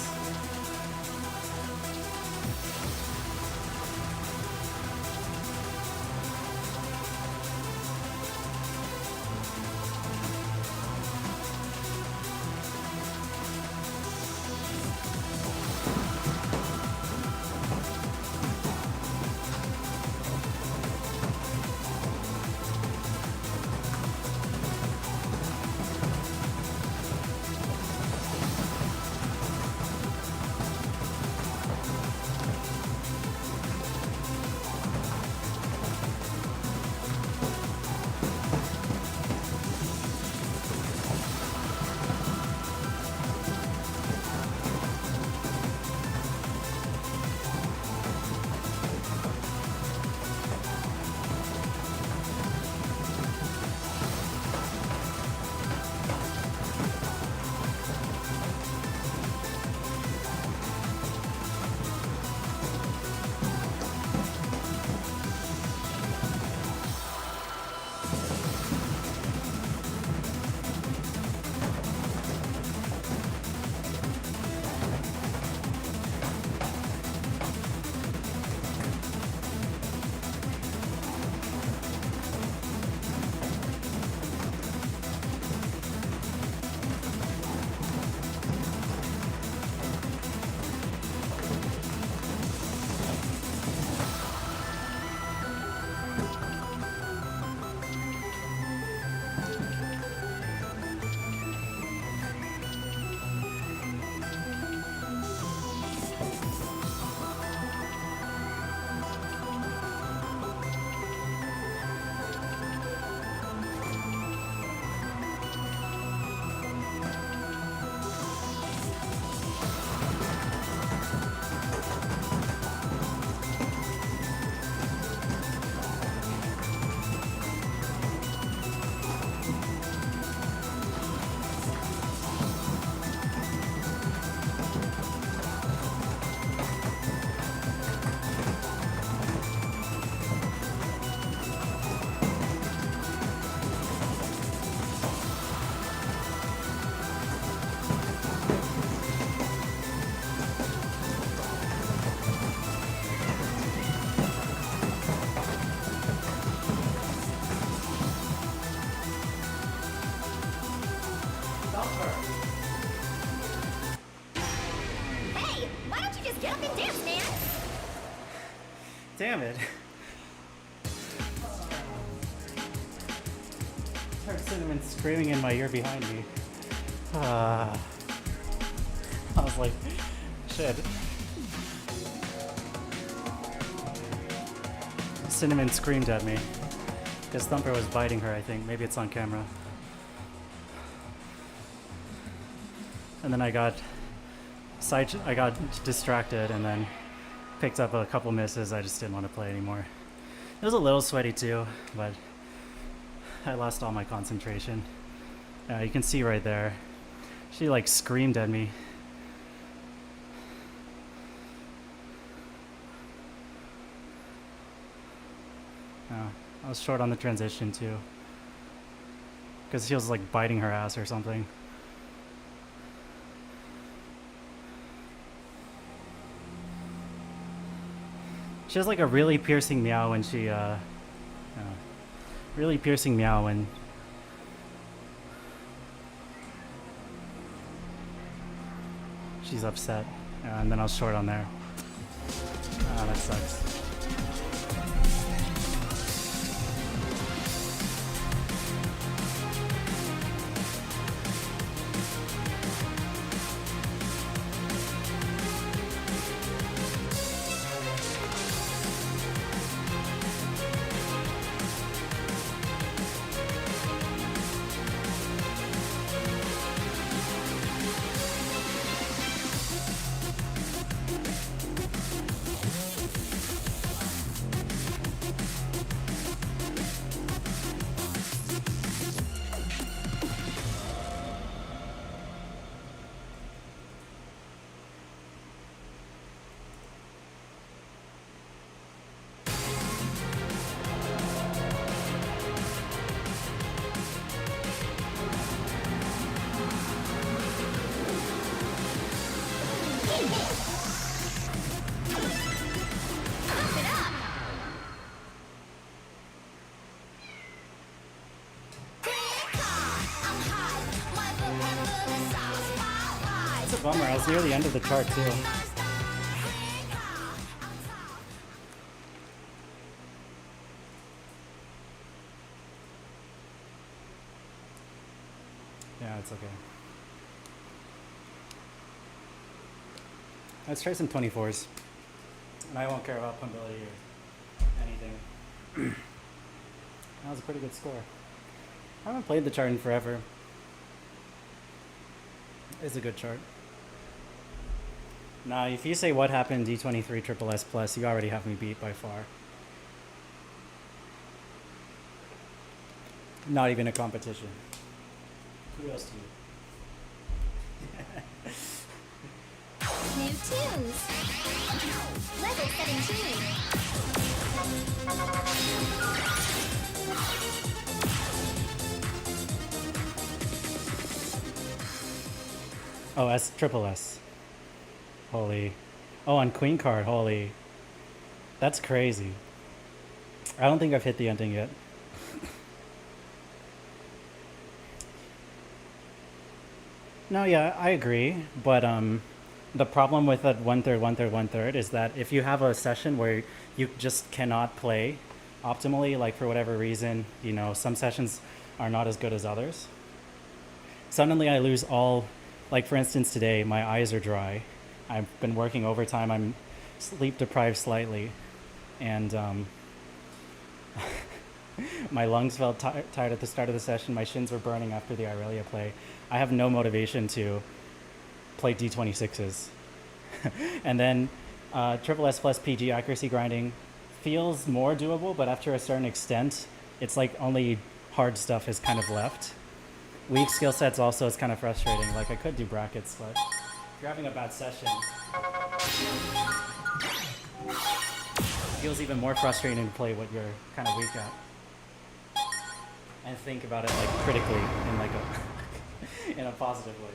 [SPEAKER 1] Hey, why don't you just get up and dance, man?
[SPEAKER 2] Damn it. Heard Cinnamon screaming in my ear behind me. I was like, shit. Cinnamon screamed at me. Because Thumper was biting her, I think. Maybe it's on camera. And then I got distracted and then picked up a couple misses. I just didn't want to play anymore. It was a little sweaty too, but I lost all my concentration. You can see right there. She like screamed at me. I was short on the transition too. Because she was like biting her ass or something. She has like a really piercing meow when she, really piercing meow when she's upset. And then I was short on there. That sucks.
[SPEAKER 1] Pump it up.
[SPEAKER 2] It's a bummer. I was near the end of the chart too. Yeah, it's okay. Let's try some 24s. And I won't care about pumpability or anything. That was a pretty good score. I haven't played the chart in forever. It's a good chart. Now, if you say what happened D23 triple S plus, you already have me beat by far. Not even a competition. Kudos to you.
[SPEAKER 1] New tunes. Level 17.
[SPEAKER 2] Oh, S, triple S. Holy. Oh, on Queen card, holy. That's crazy. I don't think I've hit the ending yet. No, yeah, I agree. But the problem with that 1/3, 1/3, 1/3 is that if you have a session where you just cannot play optimally, like for whatever reason, you know, some sessions are not as good as others. Suddenly I lose all, like for instance today, my eyes are dry. I've been working overtime. I'm sleep deprived slightly. And my lungs felt tired at the start of the session. My shins were burning after the Irelia play. I have no motivation to play D26s. And then triple S plus PG accuracy grinding feels more doable, but after a certain extent, it's like only hard stuff is kind of left. Weak skill sets also is kind of frustrating. Like I could do brackets, but if you're having a bad session, it feels even more frustrating to play what you're kind of weak at. And think about it like critically in like a in a positive way.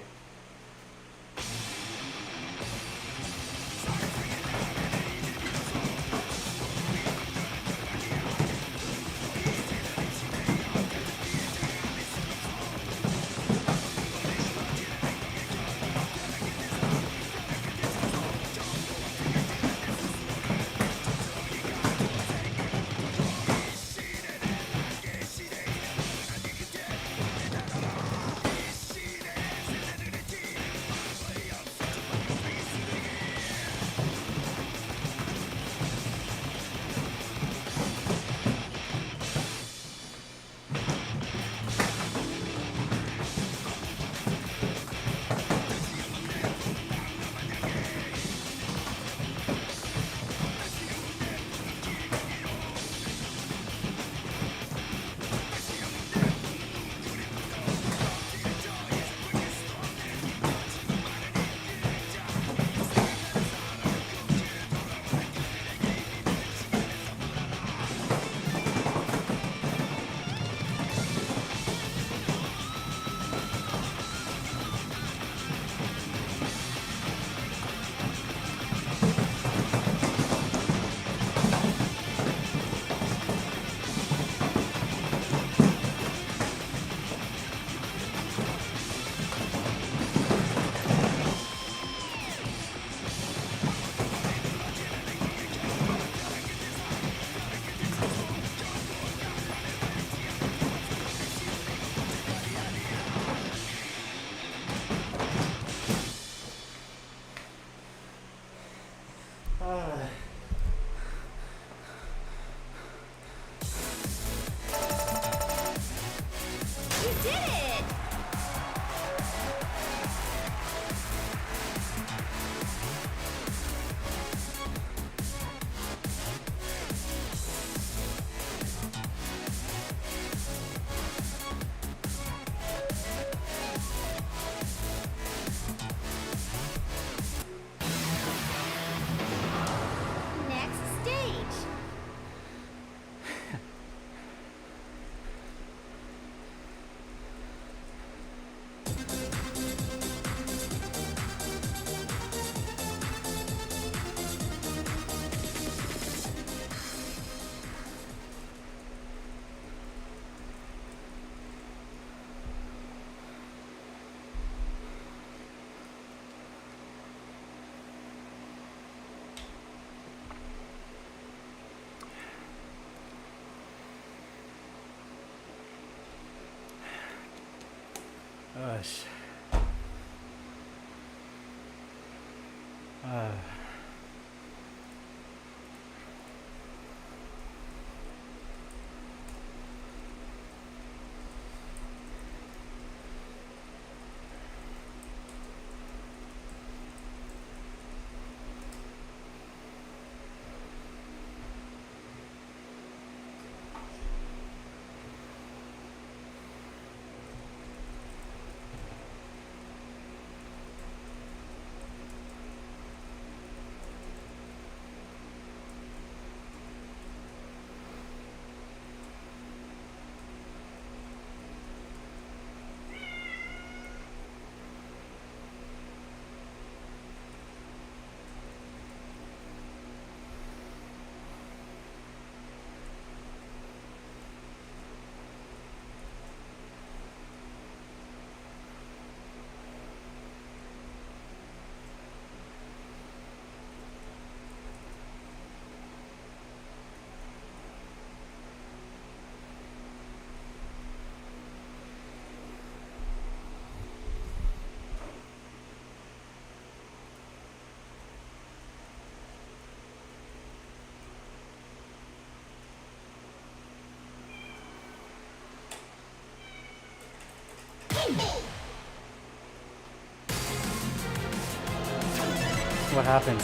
[SPEAKER 2] What happens?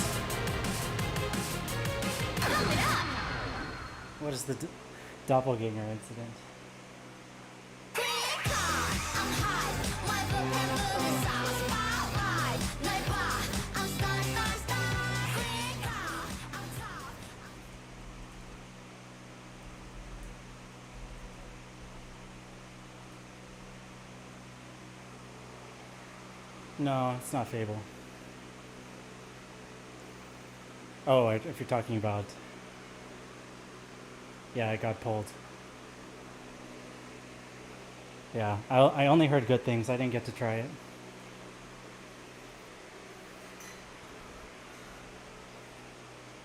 [SPEAKER 2] What is the doppelganger incident? No, it's not Fable. Oh, if you're talking about... Yeah, it got pulled. Yeah, I only heard good things. I didn't get to try it.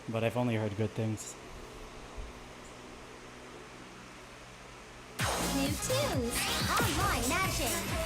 [SPEAKER 2] But I've only heard good things.
[SPEAKER 1] New tunes. Online matching.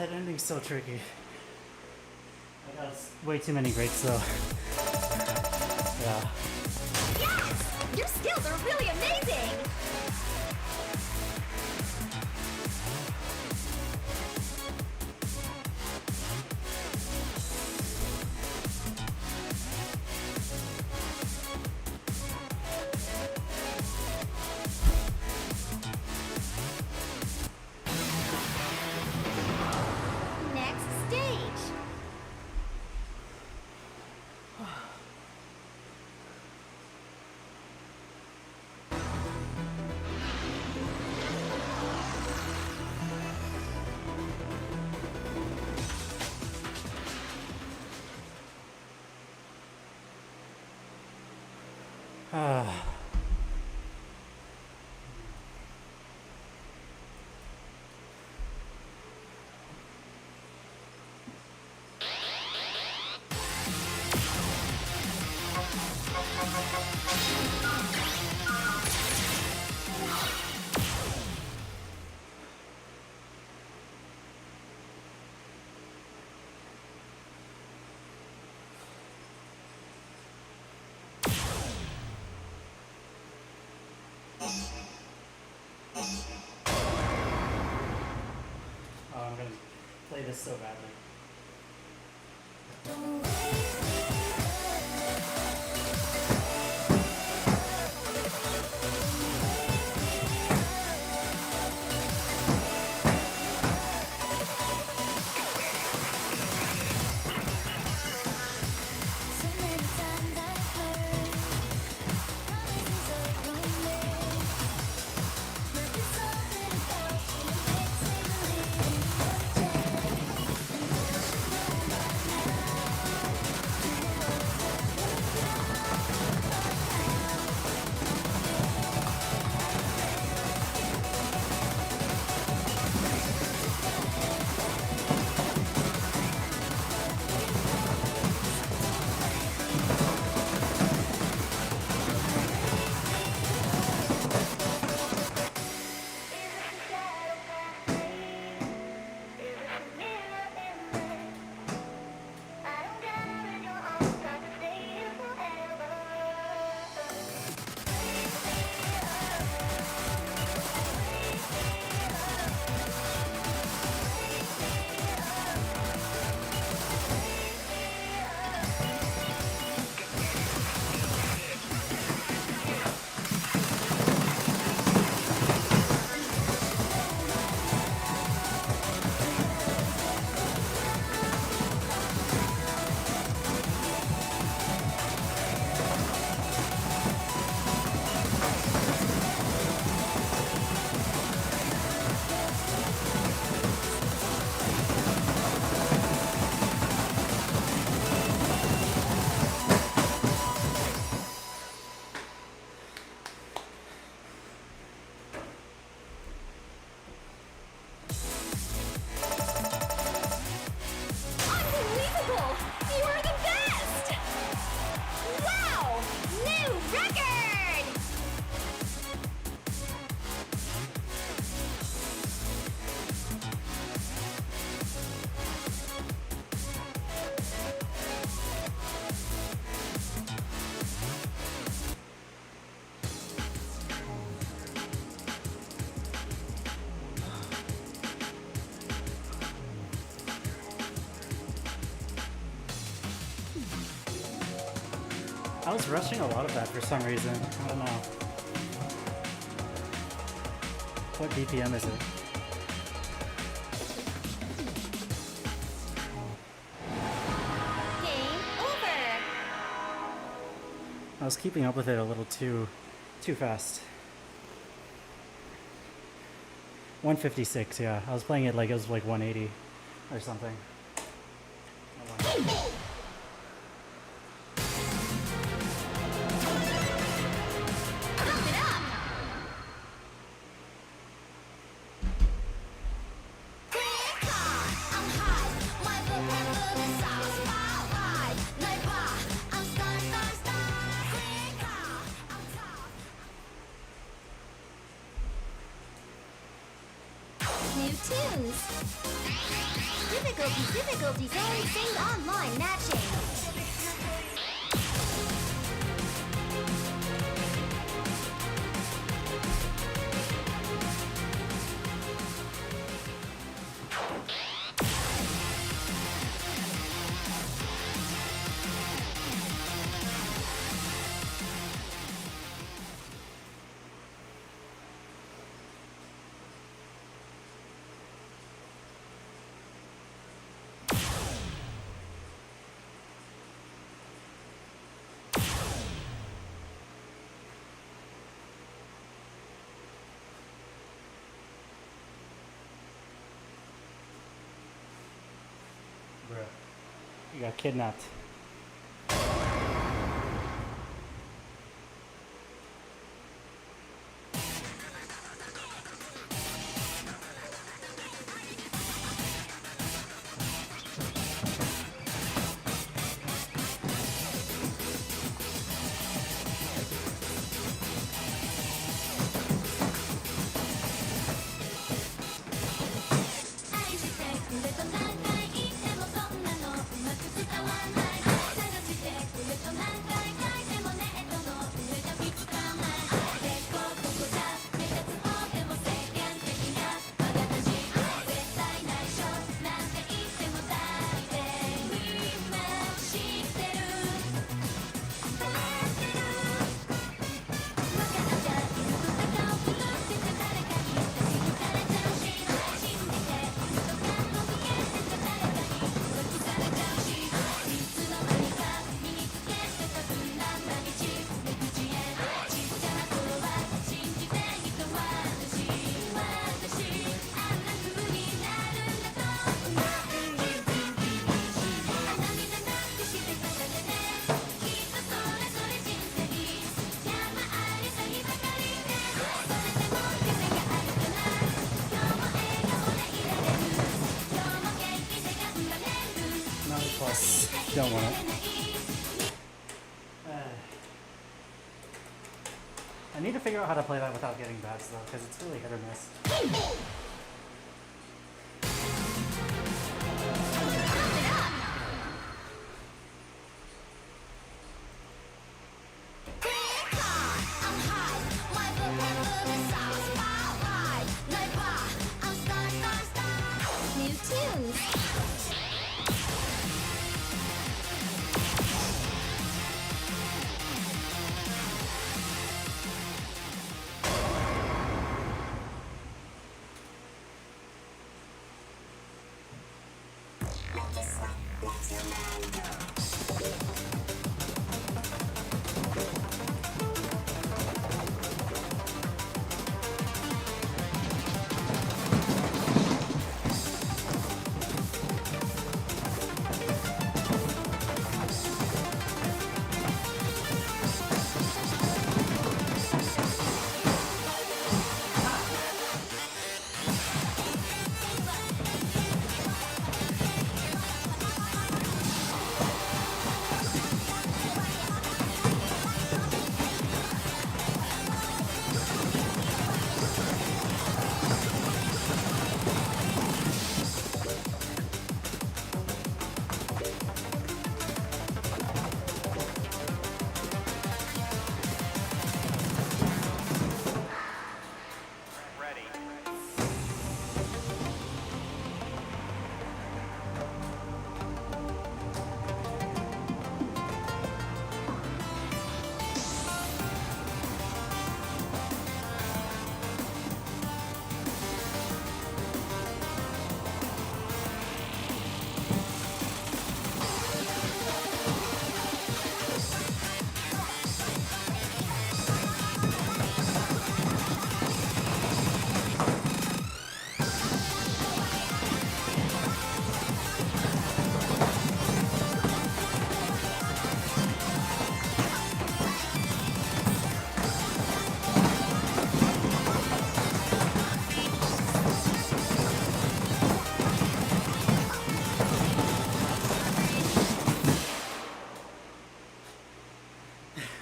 [SPEAKER 2] that ending's so tricky. I got way too many breaks though. Yeah.
[SPEAKER 1] Yes! Your skills are really amazing! Next stage.
[SPEAKER 2] Oh, I'm gonna play this so badly.
[SPEAKER 1] Unbelievable! You are the best! Wow! New record!
[SPEAKER 2] I was rushing a lot of that for some reason. I don't know. What BPM is it?
[SPEAKER 1] Game over!
[SPEAKER 2] I was keeping up with it a little too fast. 156, yeah. I was playing it like it was like 180 or something.
[SPEAKER 1] Pump it up!
[SPEAKER 4] I'm high, my vocabulary is spotlight. 날 봐, I'm star. I'm top.
[SPEAKER 1] New tunes! Difficulty zone synced online matching.
[SPEAKER 2] Bruh. You got kidnapped. Don't want it. I need to figure out how to play that without getting bats though, because it's really hit or miss.
[SPEAKER 1] New tunes.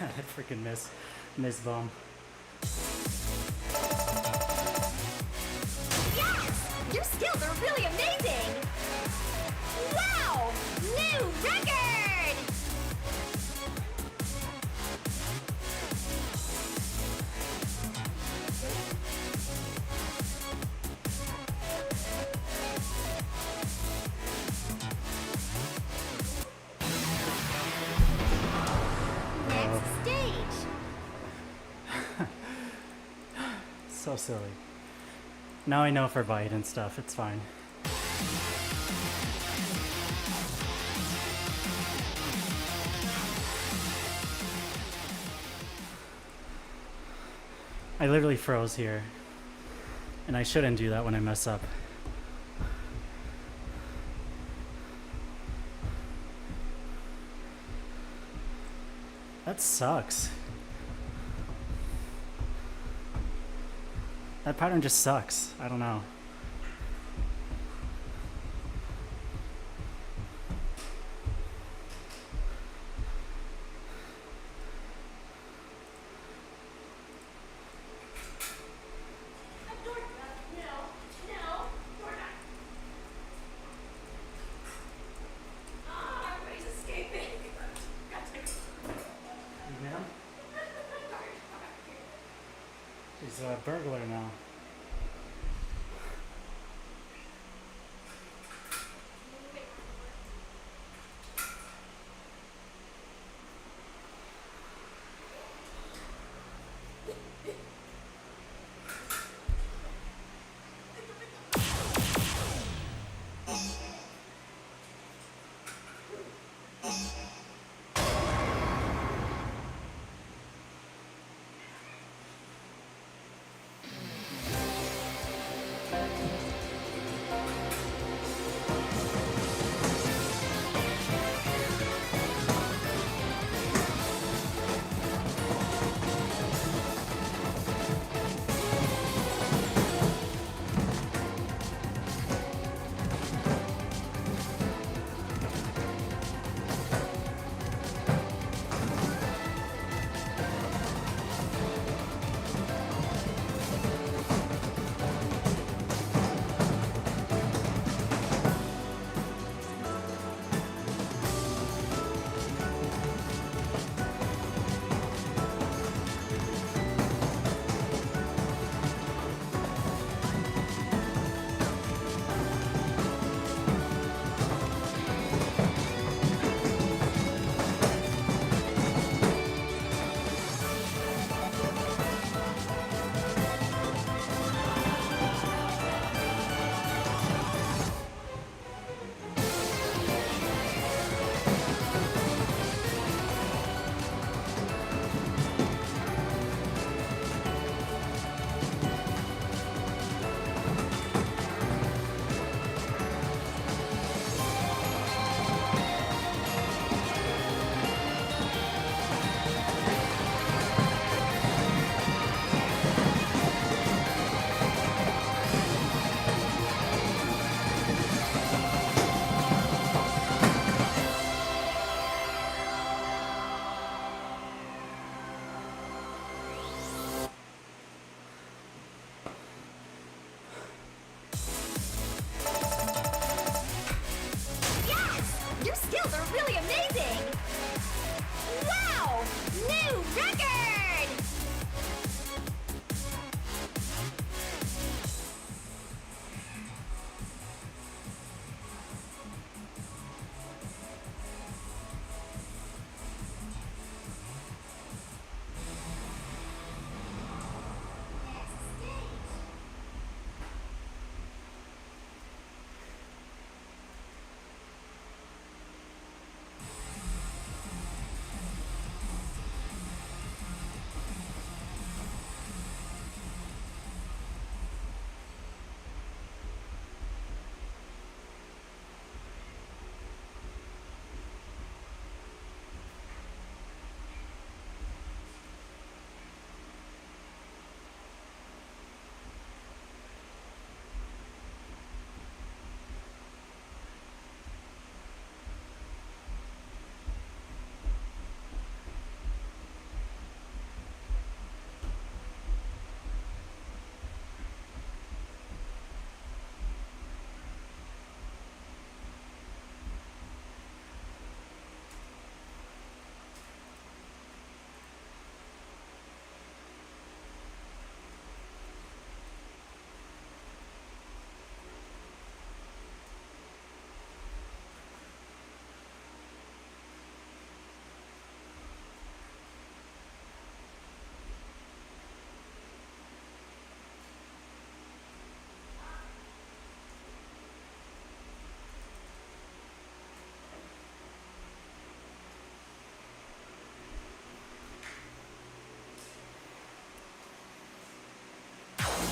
[SPEAKER 2] That freaking miss bomb.
[SPEAKER 1] Yes! Your skills are really amazing! New record! Next stage.
[SPEAKER 2] So silly. Now I know for bite and stuff, it's fine. I literally froze here. And I shouldn't do that when I mess up. That sucks. That pattern just sucks. I don't know. He's a burglar now.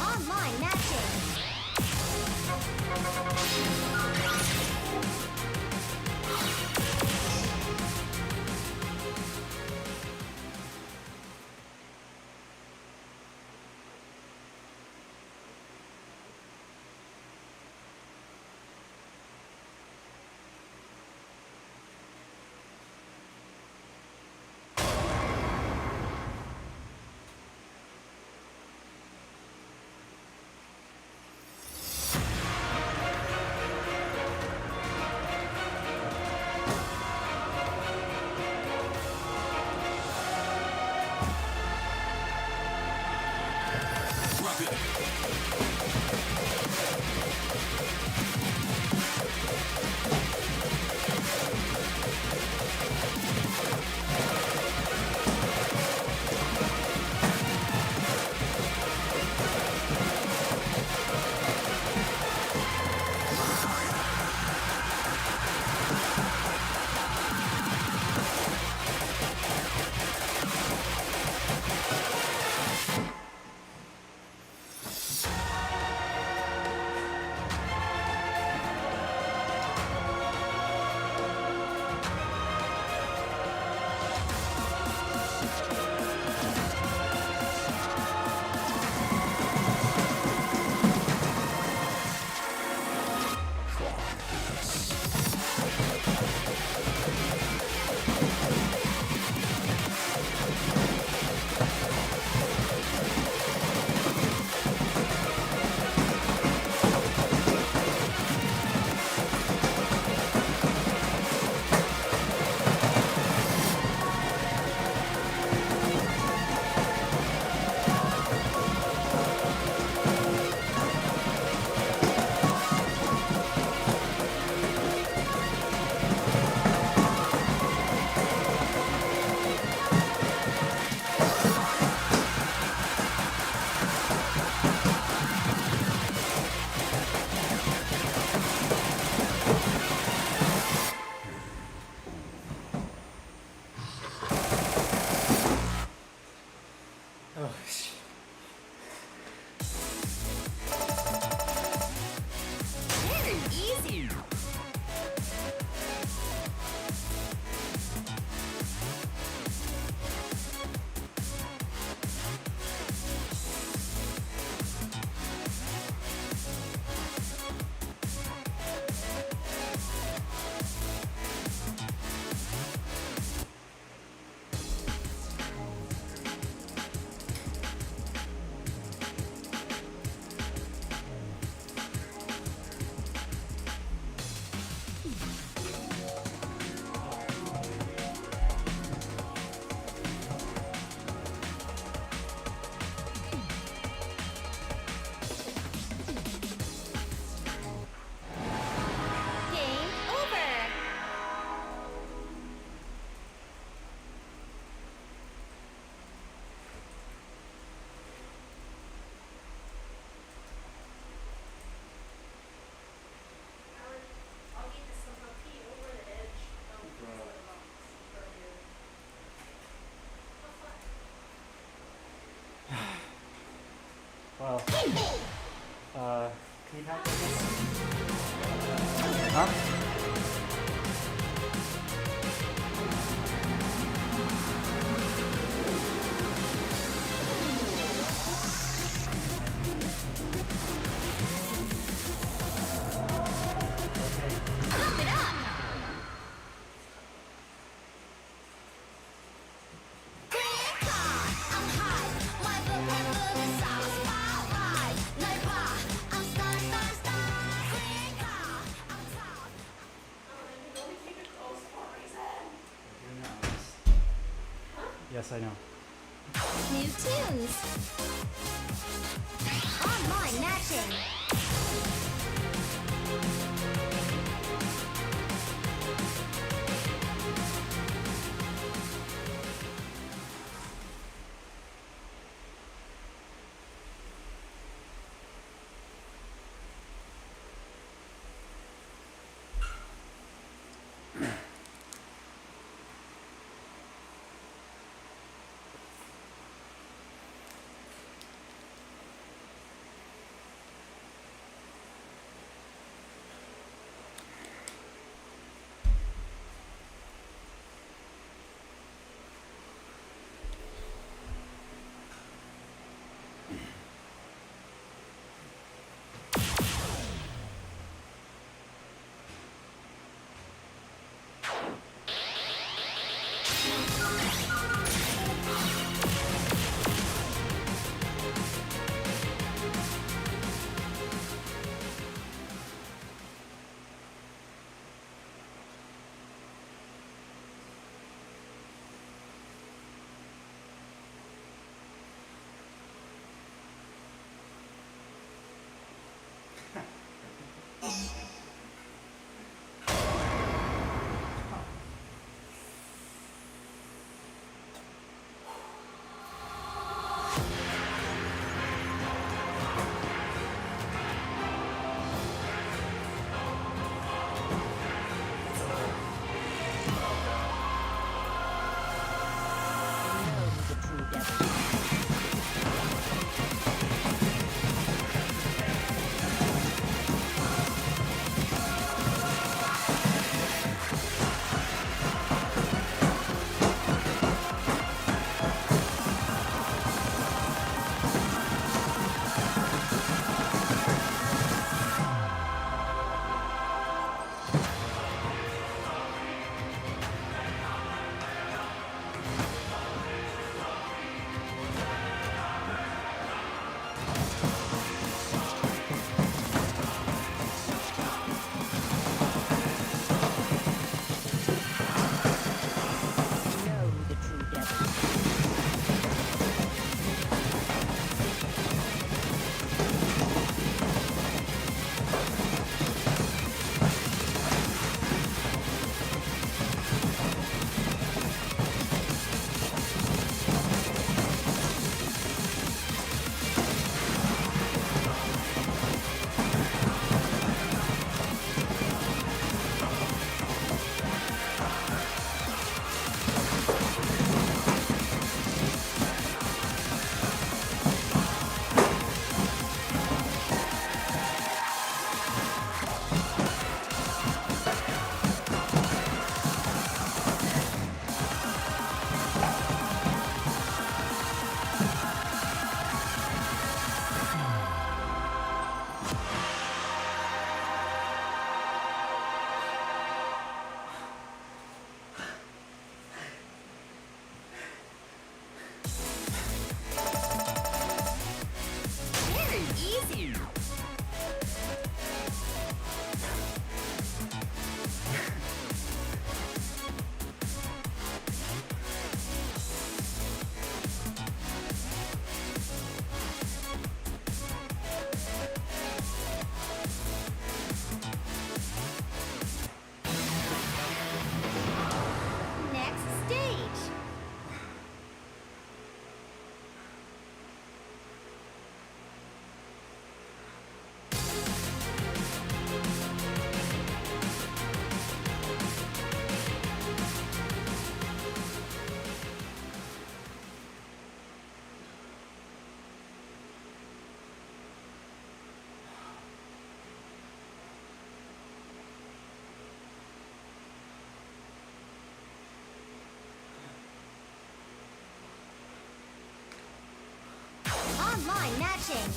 [SPEAKER 1] Online matching.
[SPEAKER 4] Very easy.
[SPEAKER 1] Game over.
[SPEAKER 2] Well, can you help with this? Huh?
[SPEAKER 1] Pump it up.
[SPEAKER 4] I'm high. My blood pressure is spotlight. 날 봐. I'm star. I'm top.
[SPEAKER 2] Yes, I know.
[SPEAKER 1] New tunes. Online matching. Very easy. Next stage. Online matching.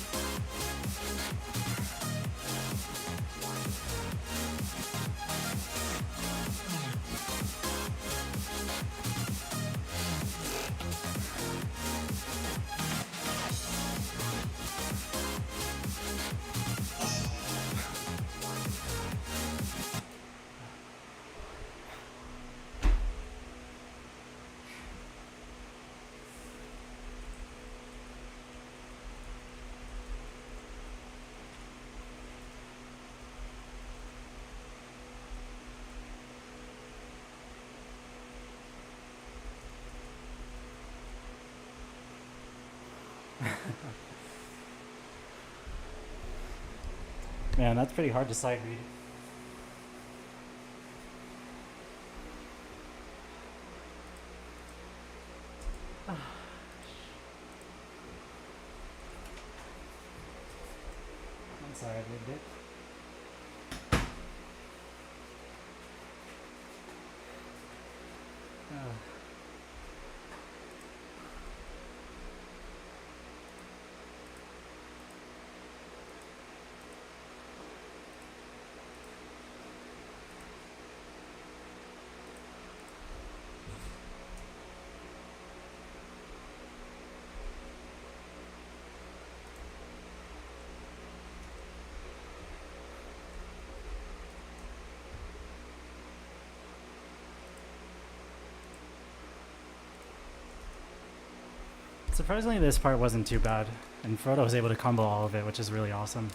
[SPEAKER 2] Man, that's pretty hard to sight read. I'm sorry I did it. Surprisingly, this part wasn't too bad, and Frodo was able to combo all of it, which is really awesome.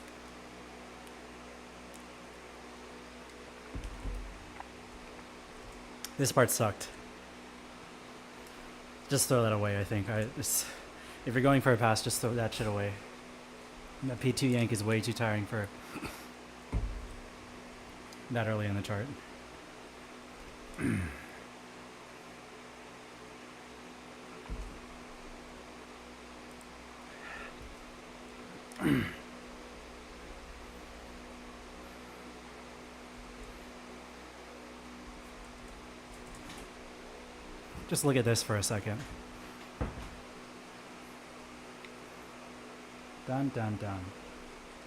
[SPEAKER 2] This part sucked. Just throw that away, I think. If you're going for a pass, just throw that shit away. That P2 yank is way too tiring for that early in the chart. Just look at this for a second. Dun dun dun.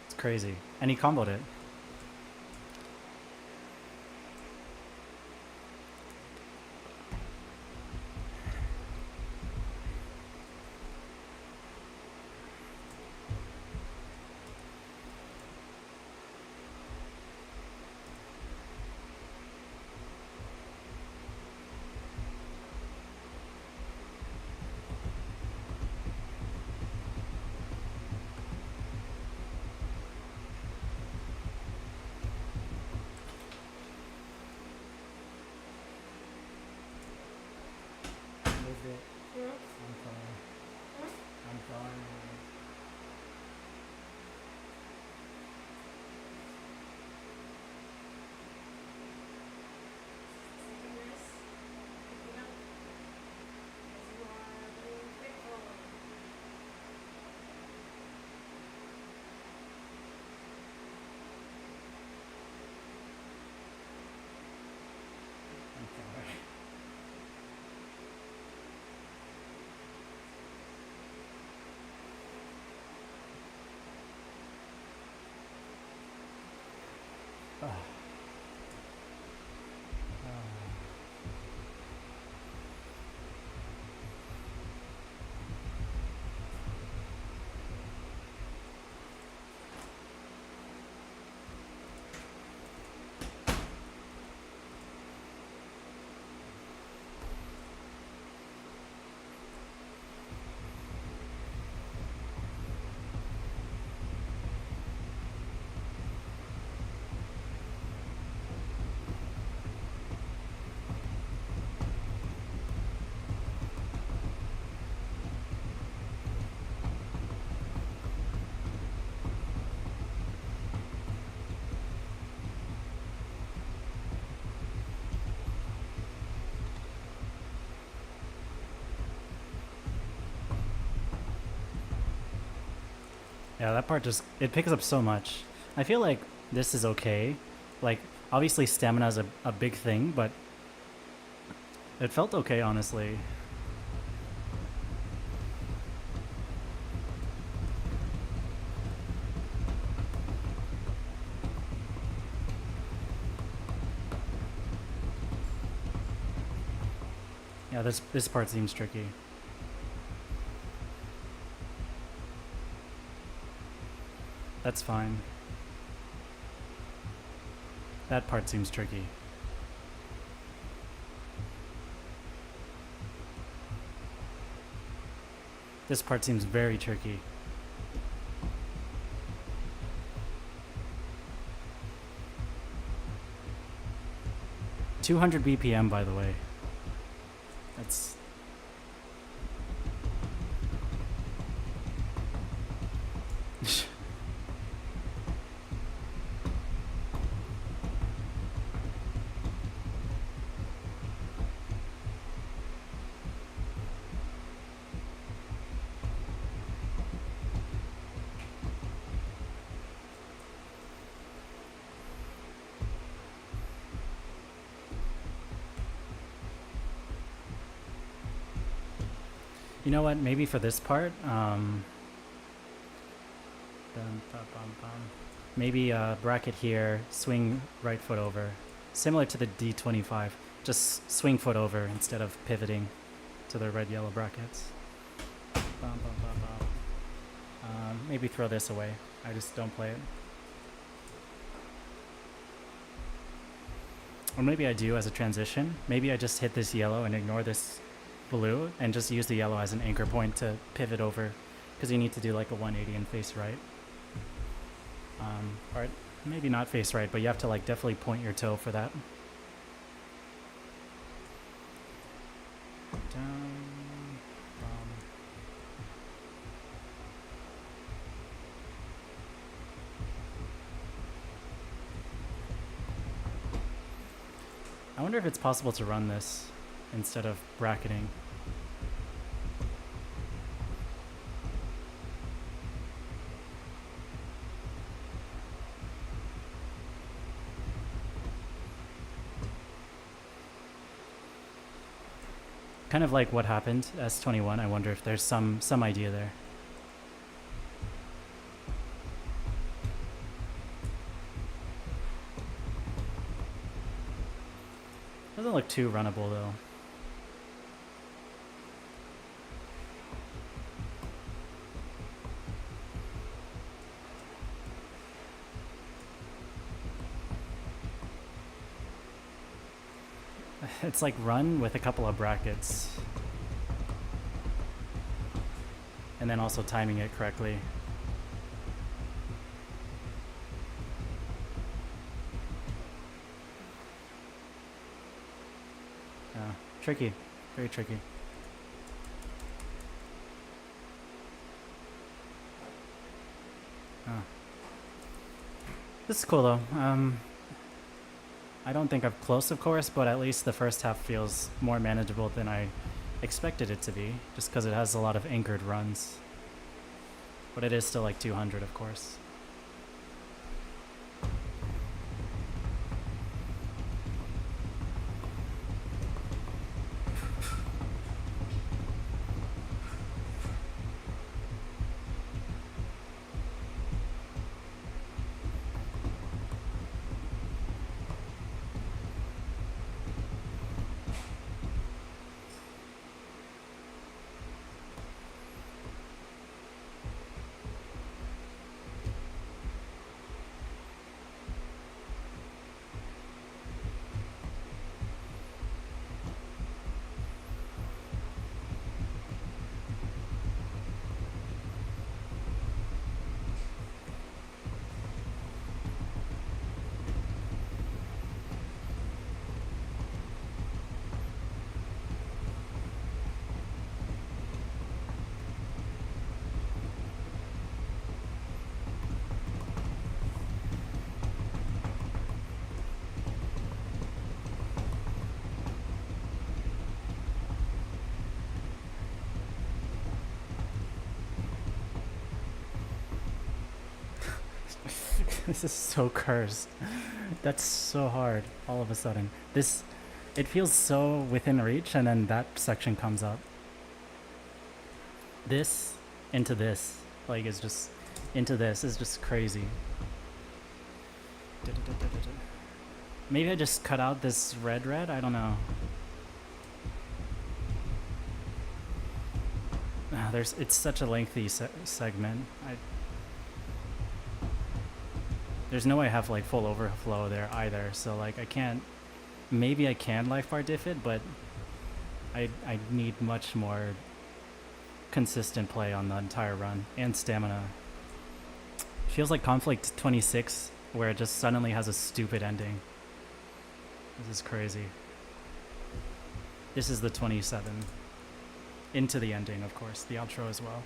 [SPEAKER 2] It's crazy. And he comboed it. Yeah, that part just, it picks up so much. I feel like this is okay. Like, obviously stamina is a big thing, but it felt okay, honestly. Yeah, this part seems tricky. That's fine. That part seems tricky. This part seems very tricky. $200 BPM, by the way. That's... You know what? Maybe for this part, maybe bracket here, swing right foot over, similar to the D25. Just swing foot over instead of pivoting to the red yellow brackets. Maybe throw this away. I just don't play it. Or maybe I do as a transition. Maybe I just hit this yellow and ignore this blue and just use the yellow as an anchor point to pivot over, because you need to do like a 180 and face right. Or maybe not face right, but you have to like definitely point your toe for that. down. I wonder if it's possible to run this instead of bracketing. Kind of like what happened S21. I wonder if there's some idea there. Doesn't look too runnable though. It's like run with a couple of brackets. And then also timing it correctly. Tricky. Very tricky. This is cool though. I don't think I'm close, of course, but at least the first half feels more manageable than I expected it to be, just because it has a lot of anchored runs. But it is still like 200, of course. This is so cursed. That's so hard all of a sudden. It feels so within reach, and then that section comes up. This into this, like, is just, into this is just crazy. Maybe I just cut out this red, I don't know. It's such a lengthy segment. There's no way I have like full overflow there either, so like I can't, maybe I can life bar diff it, but I need much more consistent play on the entire run, and stamina. Feels like Conflict 26, where it just suddenly has a stupid ending. This is crazy. This is the 27. Into the ending, of course, the outro as well.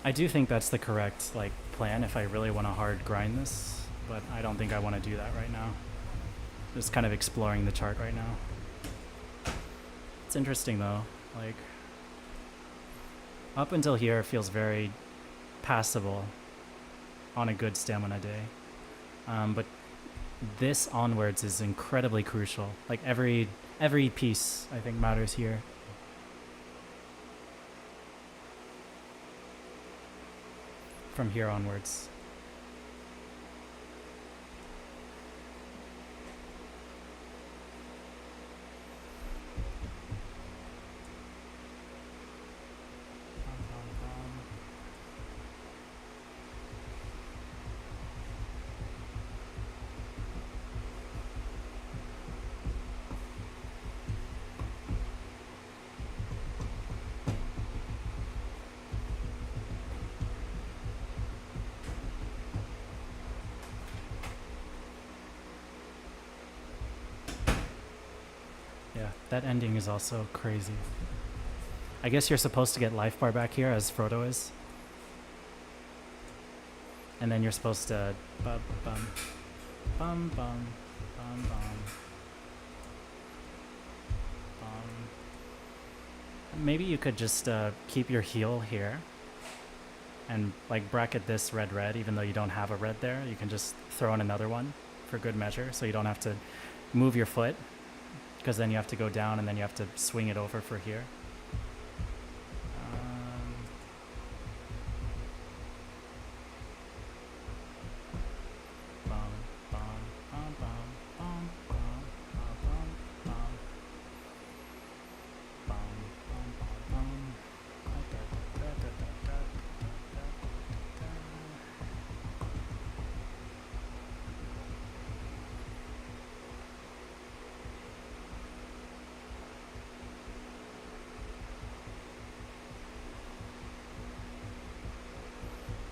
[SPEAKER 2] I do think that's the correct like plan if I really want to hard grind this, but I don't think I want to do that right now. Just kind of exploring the chart right now. It's interesting though, like up until here it feels very passable on a good stamina day, but this onwards is incredibly crucial. Like every piece I think matters here. From here onwards. that ending is also crazy. I guess you're supposed to get life bar back here as Frodo is. And then you're supposed to bum bum bum bum bum bum bum. Maybe you could just keep your heal here and like bracket this red red, even though you don't have a red there. You can just throw in another one for good measure, so you don't have to move your foot, because then you have to go down and then you have to swing it over for here.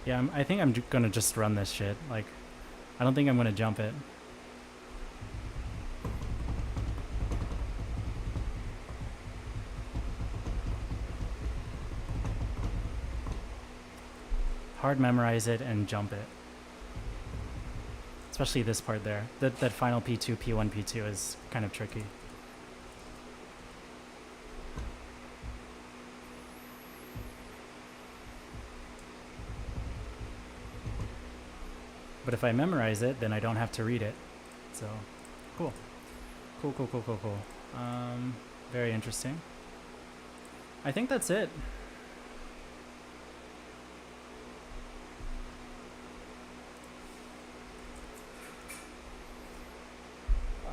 [SPEAKER 2] Yeah, I think I'm gonna just run this shit. Like, I don't think I'm gonna jump it. Hard memorize it and jump it. Especially this part there. That final P2, P1, P2 is kind of tricky. But if I memorize it, then I don't have to read it. So, cool. Cool. Very interesting. I think that's it.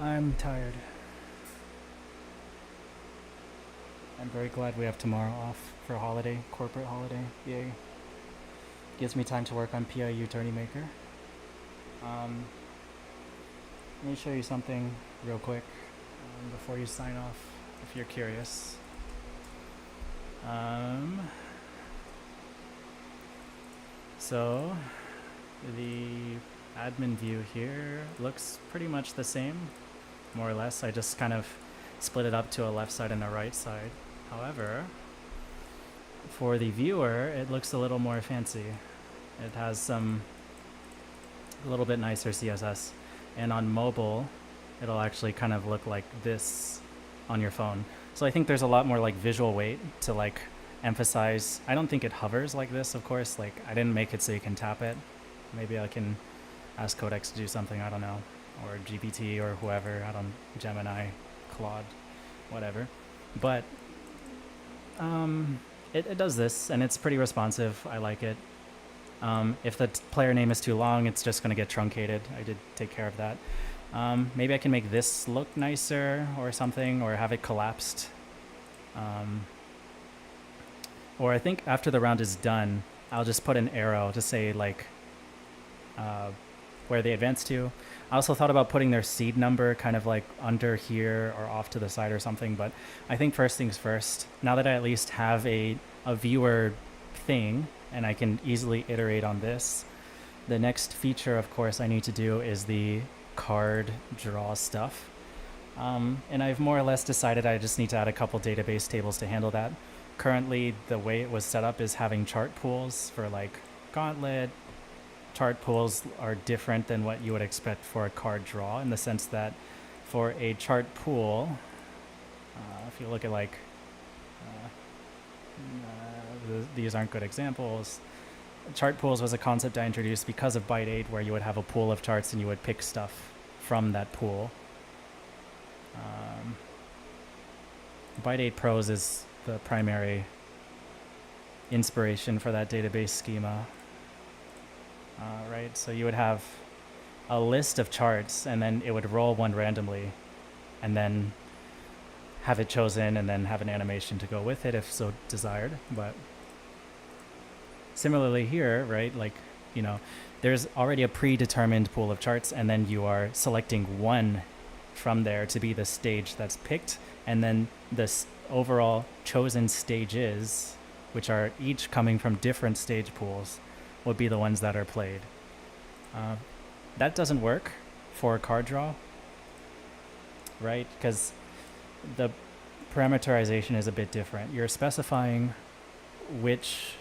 [SPEAKER 2] I'm tired. I'm very glad we have tomorrow off for a holiday, corporate holiday. Yay. Gives me time to work on PIU Tourney Maker. Let me show you something real quick before you sign off, if you're curious. So the admin view here looks pretty much the same, more or less. I just kind of split it up to a left side and a right side. However, for the viewer, it looks a little more fancy. It has some a little bit nicer CSS, and on mobile it'll actually kind of look like this on your phone. So I think there's a lot more like visual weight to like emphasize. I don't think it hovers like this, of course. Like, I didn't make it so you can tap it. Maybe I can ask Codex to do something, I don't know, or GPT or whoever, I don't, Gemini, Claude, whatever. But it does this, and it's pretty responsive. I like it. If the player name is too long, it's just going to get truncated. I did take care of that. Maybe I can make this look nicer or something, or have it collapsed. Or I think after the round is done, I'll just put an arrow to say like where they advance to. I also thought about putting their seed number kind of like under here or off to the side or something, but I think first things first. Now that I at least have a viewer thing, and I can easily iterate on this. The next feature, of course, I need to do is the card draw stuff. And I've more or less decided I just need to add a couple database tables to handle that. Currently, the way it was set up is having chart pools for like Gauntlet. Chart pools are different than what you would expect for a card draw, in the sense that for a chart pool, if you look at like these aren't good examples. Chart pools was a concept I introduced because of Byte 8, where you would have a pool of charts and you would pick stuff from that pool. Byte 8 Pros is the primary inspiration for that database schema. Right, so you would have a list of charts, and then it would roll one randomly, and then have it chosen, and then have an animation to go with it if so desired. But similarly here, right, like, you know, there's already a predetermined pool of charts, and then you are selecting one from there to be the stage that's picked, and then this overall chosen stages, which are each coming from different stage pools, would be the ones that are played. That doesn't work for a card draw, right? Because the parameterization is a bit different. You're specifying which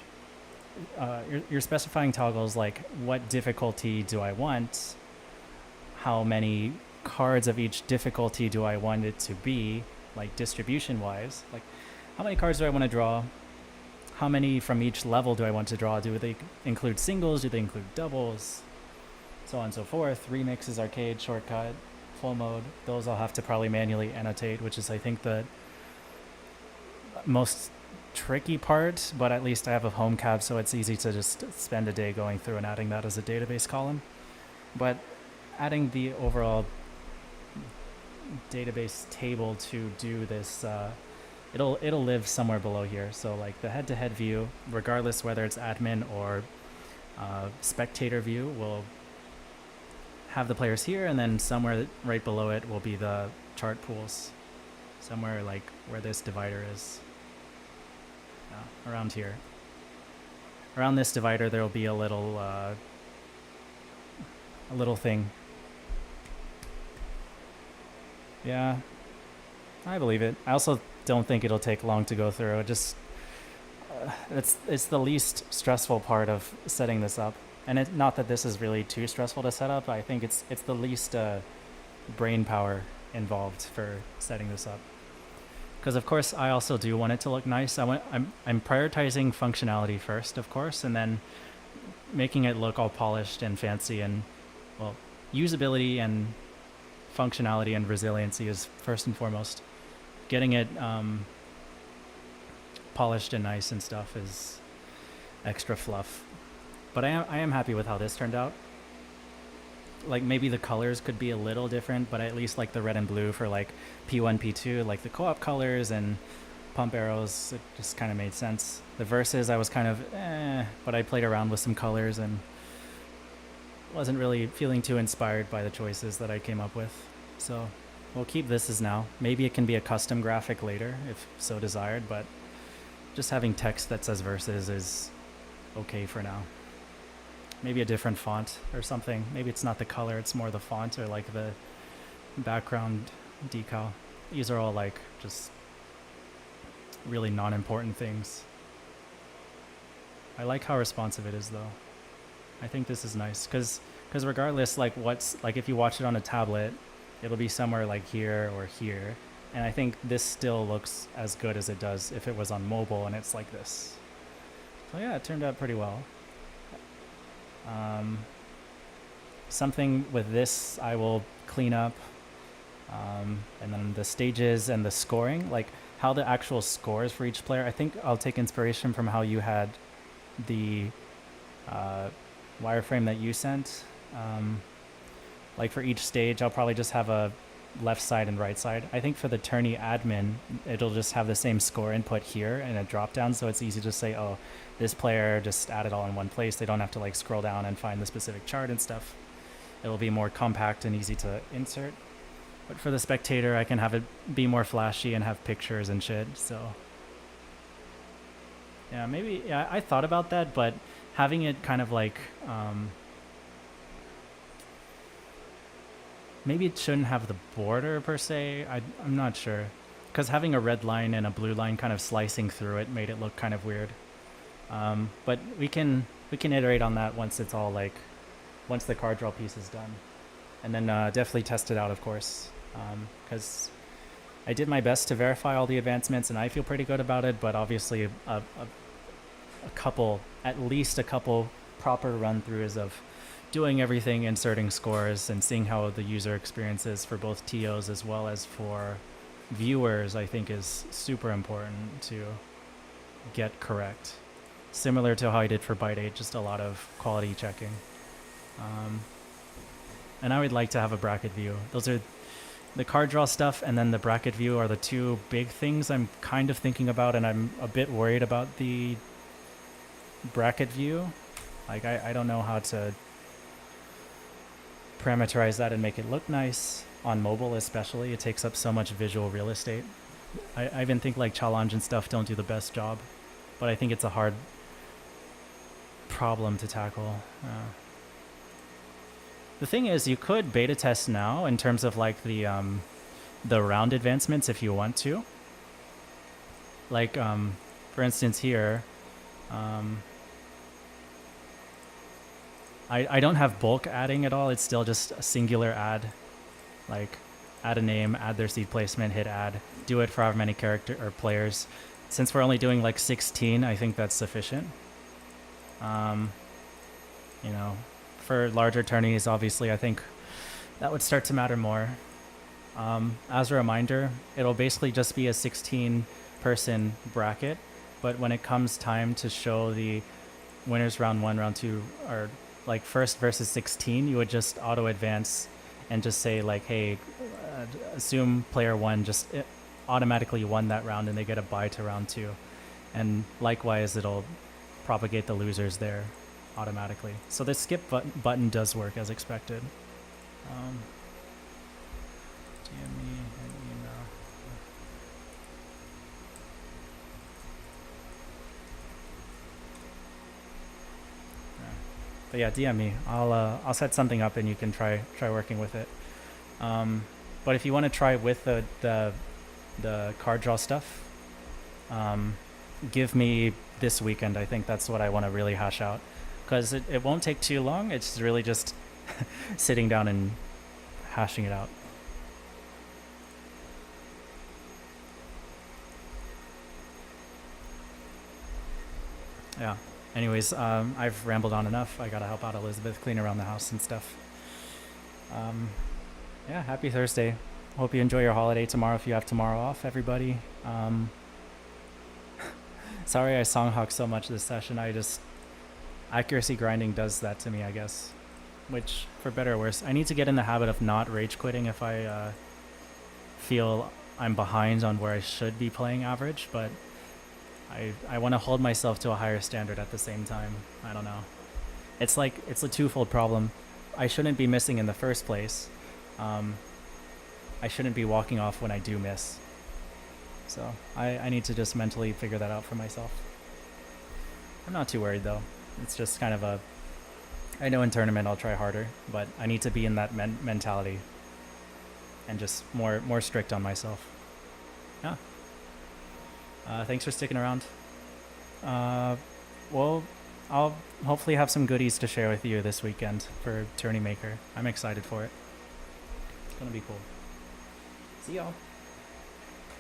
[SPEAKER 2] you're specifying toggles like what difficulty do I want, how many cards of each difficulty do I want it to be, like distribution wise, like how many cards do I want to draw, how many from each level do I want to draw, do they include singles, do they include doubles, so on and so forth. Remixes, arcade, shortcut, full mode, those I'll have to probably manually annotate, which is I think the most tricky part, but at least I have a home cab, so it's easy to just spend a day going through and adding that as a database column. But adding the overall database table to do this, it'll live somewhere below here. So like the head-to-head view, regardless whether it's admin or spectator view, will have the players here, and then somewhere right below it will be the chart pools, somewhere like where this divider is. Around here. Around this divider there will be a little thing. Yeah, I believe it. I also don't think it'll take long to go through. It just it's the least stressful part of setting this up. And it's not that this is really too stressful to set up. I think it's the least brain power involved for setting this up. Because of course I also do want it to look nice. I'm prioritizing functionality first, of course, and then making it look all polished and fancy, and well, usability and functionality and resiliency is first and foremost. Getting it polished and nice and stuff is extra fluff. But I am happy with how this turned out. Like maybe the colors could be a little different, but I at least like the red and blue for like P1, P2, like the co-op colors and pump arrows. It just kind of made sense. The verses I was kind of but I played around with some colors and wasn't really feeling too inspired by the choices that I came up with. So we'll keep this as now. Maybe it can be a custom graphic later if so desired, but just having text that says verses is okay for now. Maybe a different font or something. Maybe it's not the color, it's more the font or like the background decal. These are all like just really non-important things. I like how responsive it is though. I think this is nice because regardless, like what's like if you watch it on a tablet, it'll be somewhere like here or here. And I think this still looks as good as it does if it was on mobile and it's like this. So yeah, it turned out pretty well. Something with this I will clean up, and then the stages and the scoring, like how the actual scores for each player. I think I'll take inspiration from how you had the wireframe that you sent. Like for each stage I'll probably just have a left side and right side. I think for the tourney admin it'll just have the same score input here and a drop down, so it's easy to say, oh, this player just add it all in one place. They don't have to like scroll down and find the specific chart and stuff. It'll be more compact and easy to insert. But for the spectator, I can have it be more flashy and have pictures and shit. So yeah, maybe I thought about that, but having it kind of like maybe it shouldn't have the border per se. I'm not sure, because having a red line and a blue line kind of slicing through it made it look kind of weird. But we can iterate on that once it's all like, once the card draw piece is done, and then definitely test it out, of course, because I did my best to verify all the advancements and I feel pretty good about it. But obviously a couple, at least a couple proper run-throughs of doing everything, inserting scores and seeing how the user experience is for both TOs as well as for viewers, I think is super important to get correct. Similar to how I did for Byte 8, just a lot of quality checking. And I would like to have a bracket view. Those are the card draw stuff, and then the bracket view are the two big things I'm kind of thinking about, and I'm a bit worried about the bracket view. Like I don't know how to parameterize that and make it look nice on mobile, especially. It takes up so much visual real estate. I even think like challenge and stuff don't do the best job, but I think it's a hard problem to tackle. The thing is, you could beta test now in terms of like the the round advancements if you want to. Like, for instance here, I don't have bulk adding at all. It's still just a singular add. Like, add a name, add their seed placement, hit add. Do it for however many character or players. Since we're only doing like 16, I think that's sufficient. You know, for larger tourneys, obviously, I think that would start to matter more. As a reminder, it'll basically just be a 16-person bracket, but when it comes time to show the winners round 1, round 2, or like first versus 16, you would just auto advance and just say like, hey, assume player 1 just automatically won that round and they get a bye to round 2. And likewise, it'll propagate the losers there automatically. So the skip button does work as expected. DM me an email. But yeah, DM me. I'll set something up and you can try working with it. But if you want to try with the card draw stuff, give me this weekend. I think that's what I want to really hash out, because it won't take too long. It's really just sitting down and hashing it out. Yeah. Anyways, I've rambled on enough. I gotta help out Elizabeth clean around the house and stuff. Yeah, happy Thursday. Hope you enjoy your holiday tomorrow if you have tomorrow off, everybody. Sorry I songhawk so much this session. Accuracy grinding does that to me, I guess. Which, for better or worse, I need to get in the habit of not rage quitting if I feel I'm behind on where I should be playing average, but I want to hold myself to a higher standard at the same time. I don't know. It's like, it's a twofold problem. I shouldn't be missing in the first place. I shouldn't be walking off when I do miss. So I need to just mentally figure that out for myself. I'm not too worried though. It's just kind of I know in tournament I'll try harder, but I need to be in that mentality and just more strict on myself. Yeah. Thanks for sticking around. Well, I'll hopefully have some goodies to share with you this weekend for Tourney Maker. I'm excited for it. It's gonna be cool. See y'all.